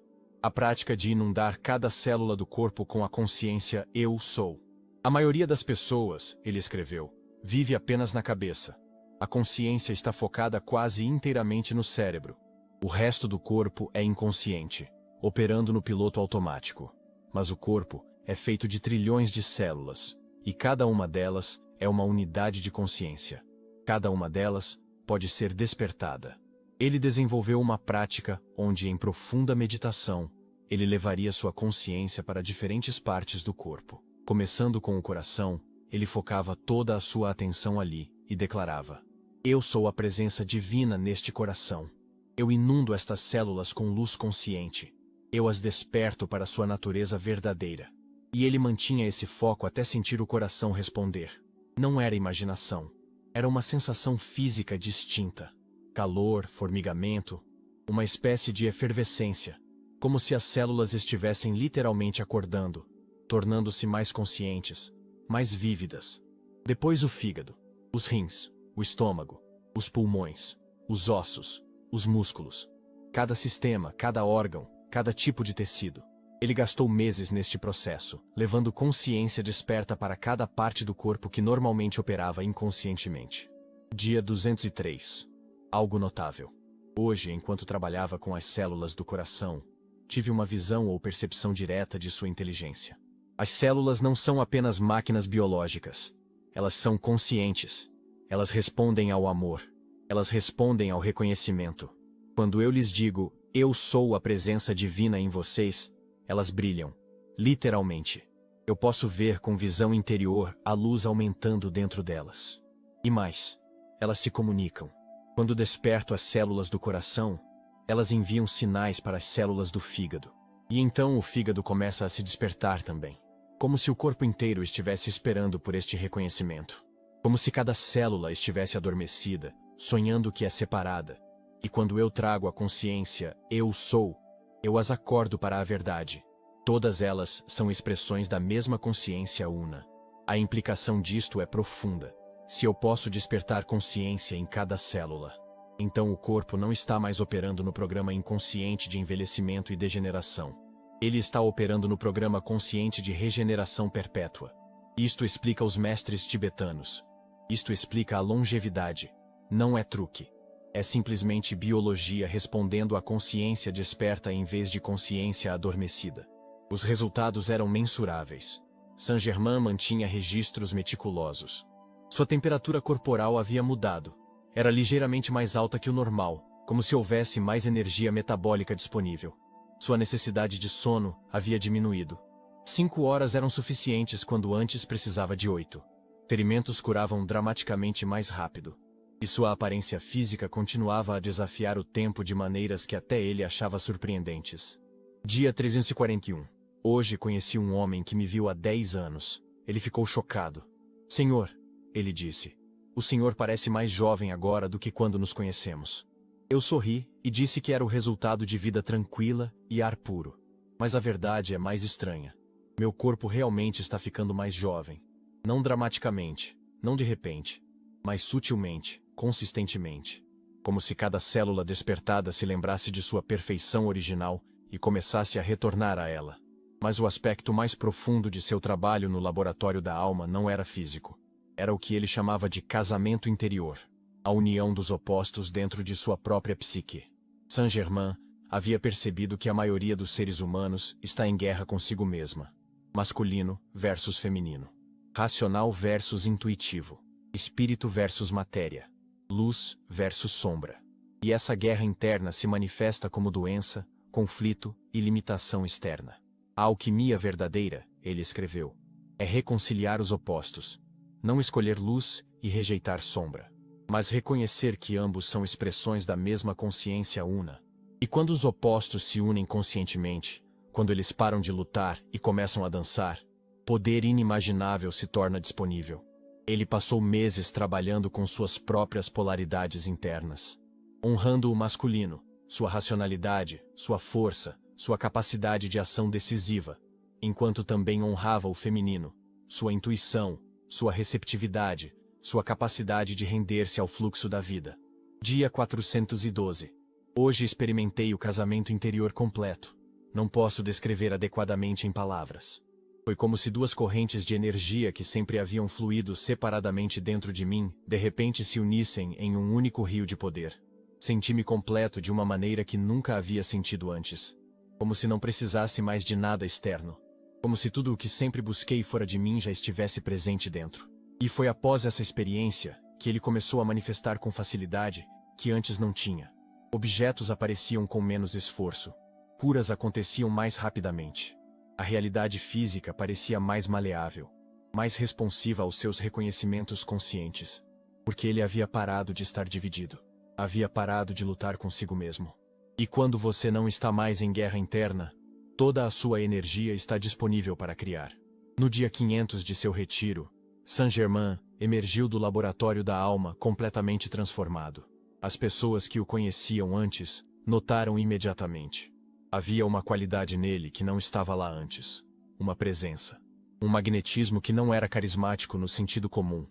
A prática de inundar cada célula do corpo com a consciência eu sou. A maioria das pessoas, ele escreveu, vive apenas na cabeça. A consciência está focada quase inteiramente no cérebro. O resto do corpo é inconsciente, operando no piloto automático. Mas o corpo é feito de trilhões de células, e cada uma delas é uma unidade de consciência. Cada uma delas pode ser despertada. Ele desenvolveu uma prática onde, em profunda meditação, ele levaria sua consciência para diferentes partes do corpo. Começando com o coração, ele focava toda a sua atenção ali e declarava: eu sou a presença divina neste coração. Eu inundo estas células com luz consciente. Eu as desperto para sua natureza verdadeira. E ele mantinha esse foco até sentir o coração responder. Não era imaginação. Era uma sensação física distinta. Calor, formigamento, uma espécie de efervescência, como se as células estivessem literalmente acordando, tornando-se mais conscientes, mais vívidas. Depois o fígado, os rins, o estômago, os pulmões, os ossos, os músculos. Cada sistema, cada órgão, cada tipo de tecido. Ele gastou meses neste processo, levando consciência desperta para cada parte do corpo que normalmente operava inconscientemente. Dia 203. Algo notável. Hoje, enquanto trabalhava com as células do coração, tive uma visão ou percepção direta de sua inteligência. As células não são apenas máquinas biológicas. Elas são conscientes. Elas respondem ao amor. Elas respondem ao reconhecimento. Quando eu lhes digo, eu sou a presença divina em vocês, elas brilham. Literalmente. Eu posso ver com visão interior a luz aumentando dentro delas. E mais, elas se comunicam. Quando desperto as células do coração, elas enviam sinais para as células do fígado. E então o fígado começa a se despertar também. Como se o corpo inteiro estivesse esperando por este reconhecimento. Como se cada célula estivesse adormecida, sonhando que é separada. E quando eu trago a consciência, eu sou, eu as acordo para a verdade. Todas elas são expressões da mesma consciência una. A implicação disto é profunda. Se eu posso despertar consciência em cada célula, então o corpo não está mais operando no programa inconsciente de envelhecimento e degeneração. Ele está operando no programa consciente de regeneração perpétua. Isto explica os mestres tibetanos. Isto explica a longevidade. Não é truque. É simplesmente biologia respondendo à consciência desperta em vez de consciência adormecida. Os resultados eram mensuráveis. Saint-Germain mantinha registros meticulosos. Sua temperatura corporal havia mudado. Era ligeiramente mais alta que o normal, como se houvesse mais energia metabólica disponível. Sua necessidade de sono havia diminuído. 5 horas eram suficientes quando antes precisava de 8. Ferimentos curavam dramaticamente mais rápido. E sua aparência física continuava a desafiar o tempo de maneiras que até ele achava surpreendentes. Dia 341. Hoje conheci um homem que me viu há 10 anos. Ele ficou chocado. Senhor, ele disse, o senhor parece mais jovem agora do que quando nos conhecemos. Eu sorri e disse que era o resultado de vida tranquila e ar puro. Mas a verdade é mais estranha. Meu corpo realmente está ficando mais jovem. Não dramaticamente, não de repente, mas sutilmente, consistentemente. Como se cada célula despertada se lembrasse de sua perfeição original e começasse a retornar a ela. Mas o aspecto mais profundo de seu trabalho no laboratório da alma não era físico. Era o que ele chamava de casamento interior. A união dos opostos dentro de sua própria psique. Saint-Germain havia percebido que a maioria dos seres humanos está em guerra consigo mesma. Masculino versus feminino. Racional versus intuitivo. Espírito versus matéria. Luz versus sombra. E essa guerra interna se manifesta como doença, conflito e limitação externa. A alquimia verdadeira, ele escreveu, é reconciliar os opostos. Não escolher luz e rejeitar sombra. Mas reconhecer que ambos são expressões da mesma consciência una. E quando os opostos se unem conscientemente, quando eles param de lutar e começam a dançar, poder inimaginável se torna disponível. Ele passou meses trabalhando com suas próprias polaridades internas, honrando o masculino, sua racionalidade, sua força, sua capacidade de ação decisiva, enquanto também honrava o feminino, sua intuição, sua receptividade, sua capacidade de render-se ao fluxo da vida. Dia 412. Hoje experimentei o casamento interior completo. Não posso descrever adequadamente em palavras. Foi como se duas correntes de energia que sempre haviam fluído separadamente dentro de mim, de repente se unissem em um único rio de poder. Senti-me completo de uma maneira que nunca havia sentido antes. Como se não precisasse mais de nada externo. Como se tudo o que sempre busquei fora de mim já estivesse presente dentro. E foi após essa experiência que ele começou a manifestar com facilidade que antes não tinha. Objetos apareciam com menos esforço. Curas aconteciam mais rapidamente. A realidade física parecia mais maleável, mais responsiva aos seus reconhecimentos conscientes. Porque ele havia parado de estar dividido. Havia parado de lutar consigo mesmo. E quando você não está mais em guerra interna, toda a sua energia está disponível para criar. No dia 500 de seu retiro, Saint-Germain emergiu do laboratório da alma completamente transformado. As pessoas que o conheciam antes notaram imediatamente. Havia uma qualidade nele que não estava lá antes. Uma presença. Um magnetismo que não era carismático no sentido comum,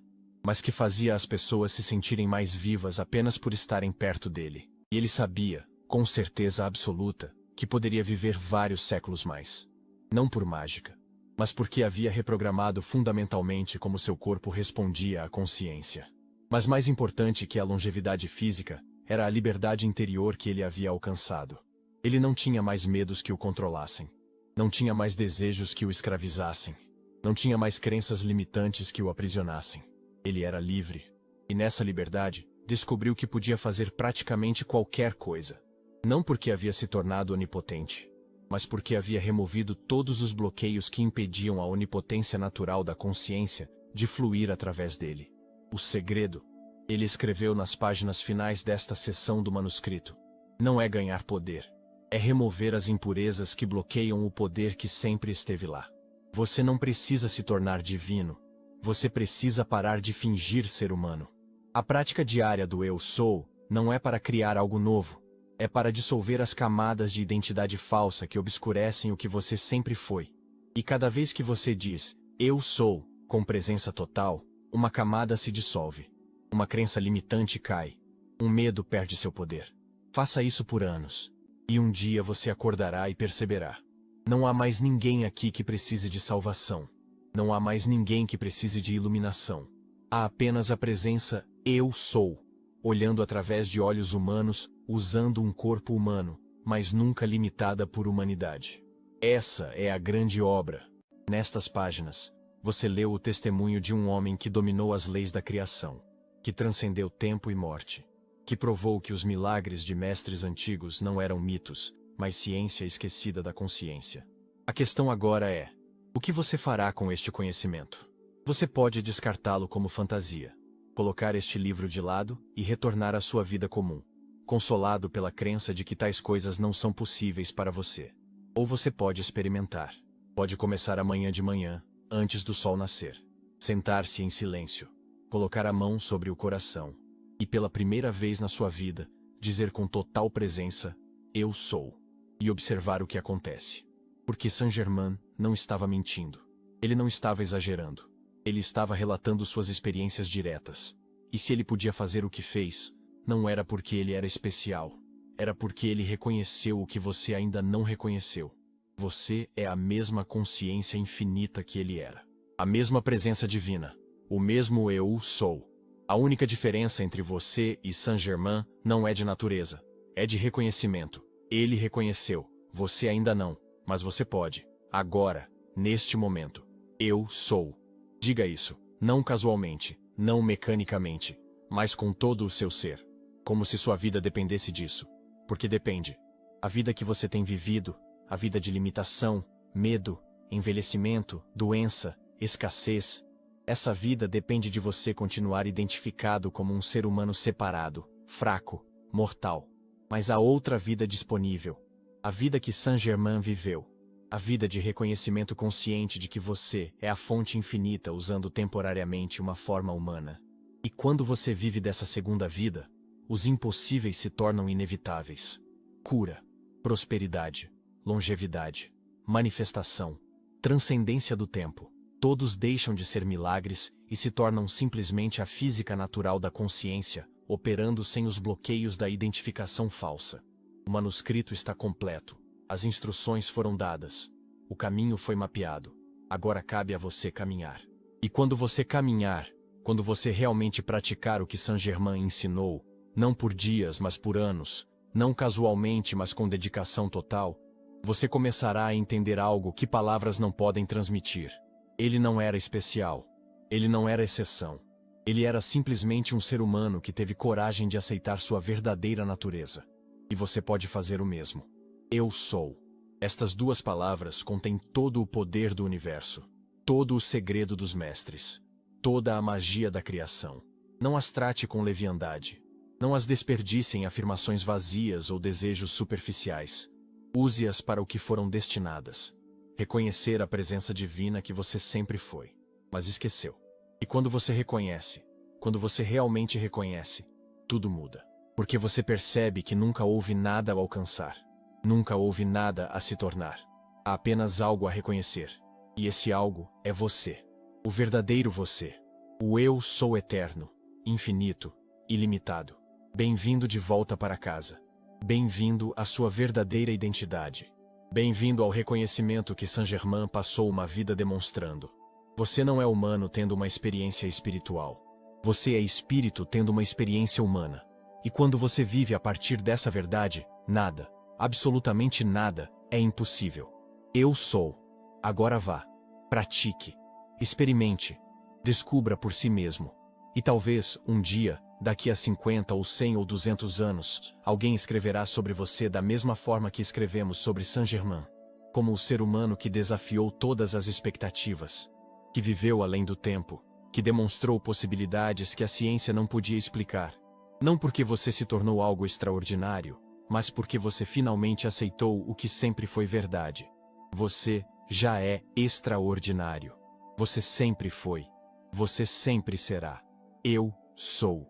mas que fazia as pessoas se sentirem mais vivas apenas por estarem perto dele. E ele sabia, com certeza absoluta, que poderia viver vários séculos mais. Não por mágica, mas porque havia reprogramado fundamentalmente como seu corpo respondia à consciência. Mas mais importante que a longevidade física, era a liberdade interior que ele havia alcançado. Ele não tinha mais medos que o controlassem. Não tinha mais desejos que o escravizassem. Não tinha mais crenças limitantes que o aprisionassem. Ele era livre. E nessa liberdade, descobriu que podia fazer praticamente qualquer coisa. Não porque havia se tornado onipotente, mas porque havia removido todos os bloqueios que impediam a onipotência natural da consciência de fluir através dele. O segredo, ele escreveu nas páginas finais desta seção do manuscrito, não é ganhar poder, é remover as impurezas que bloqueiam o poder que sempre esteve lá. Você não precisa se tornar divino, você precisa parar de fingir ser humano. A prática diária do Eu Sou não é para criar algo novo, é para dissolver as camadas de identidade falsa que obscurecem o que você sempre foi. E cada vez que você diz, Eu Sou, com presença total, uma camada se dissolve. Uma crença limitante cai. Um medo perde seu poder. Faça isso por anos. E um dia você acordará e perceberá. Não há mais ninguém aqui que precise de salvação. Não há mais ninguém que precise de iluminação. Há apenas a presença Eu Sou, olhando através de olhos humanos, usando um corpo humano, mas nunca limitada por humanidade. Essa é a grande obra. Nestas páginas, você leu o testemunho de um homem que dominou as leis da criação, que transcendeu tempo e morte, que provou que os milagres de mestres antigos não eram mitos, mas ciência esquecida da consciência. A questão agora é: o que você fará com este conhecimento? Você pode descartá-lo como fantasia, colocar este livro de lado e retornar à sua vida comum, consolado pela crença de que tais coisas não são possíveis para você. Ou você pode experimentar. Pode começar amanhã de manhã, antes do sol nascer. Sentar-se em silêncio, colocar a mão sobre o coração e, pela primeira vez na sua vida, dizer com total presença, Eu sou, e observar o que acontece. Porque Saint-Germain não estava mentindo. Ele não estava exagerando. Ele estava relatando suas experiências diretas. E se ele podia fazer o que fez, não era porque ele era especial. Era porque ele reconheceu o que você ainda não reconheceu. Você é a mesma consciência infinita que ele era. A mesma presença divina. O mesmo Eu Sou. A única diferença entre você e Saint-Germain não é de natureza. É de reconhecimento. Ele reconheceu. Você ainda não. Mas você pode. Agora. Neste momento. Eu sou. Diga isso. Não casualmente. Não mecanicamente. Mas com todo o seu ser. Como se sua vida dependesse disso. Porque depende. A vida que você tem vivido, a vida de limitação, medo, envelhecimento, doença, escassez, essa vida depende de você continuar identificado como um ser humano separado, fraco, mortal. Mas há outra vida disponível. A vida que Saint-Germain viveu. A vida de reconhecimento consciente de que você é a fonte infinita usando temporariamente uma forma humana. E quando você vive dessa segunda vida, os impossíveis se tornam inevitáveis. Cura, prosperidade, longevidade, manifestação, transcendência do tempo. Todos deixam de ser milagres e se tornam simplesmente a física natural da consciência, operando sem os bloqueios da identificação falsa. O manuscrito está completo. As instruções foram dadas. O caminho foi mapeado. Agora cabe a você caminhar. E quando você caminhar, quando você realmente praticar o que Saint-Germain ensinou, não por dias, mas por anos, não casualmente, mas com dedicação total, você começará a entender algo que palavras não podem transmitir. Ele não era especial. Ele não era exceção. Ele era simplesmente um ser humano que teve coragem de aceitar sua verdadeira natureza. E você pode fazer o mesmo. Eu sou. Estas duas palavras contêm todo o poder do universo, todo o segredo dos mestres, toda a magia da criação. Não as trate com leviandade. Não as desperdice em afirmações vazias ou desejos superficiais. Use-as para o que foram destinadas. Reconhecer a presença divina que você sempre foi, mas esqueceu. E quando você reconhece, quando você realmente reconhece, tudo muda. Porque você percebe que nunca houve nada a alcançar. Nunca houve nada a se tornar. Há apenas algo a reconhecer. E esse algo é você. O verdadeiro você. O Eu Sou eterno, infinito, ilimitado. Bem-vindo de volta para casa. Bem-vindo à sua verdadeira identidade. Bem-vindo ao reconhecimento que Saint-Germain passou uma vida demonstrando. Você não é humano tendo uma experiência espiritual. Você é espírito tendo uma experiência humana. E quando você vive a partir dessa verdade, nada, Absolutamente nada é impossível. Eu sou. Agora vá. Pratique. Experimente. Descubra por si mesmo. E talvez, um dia, daqui a 50 ou 100 ou 200 anos, alguém escreverá sobre você da mesma forma que escrevemos sobre Saint-Germain. Como o ser humano que desafiou todas as expectativas. Que viveu além do tempo. Que demonstrou possibilidades que a ciência não podia explicar. Não porque você se tornou algo extraordinário, mas porque você finalmente aceitou o que sempre foi verdade. Você já é extraordinário. Você sempre foi. Você sempre será. Eu sou.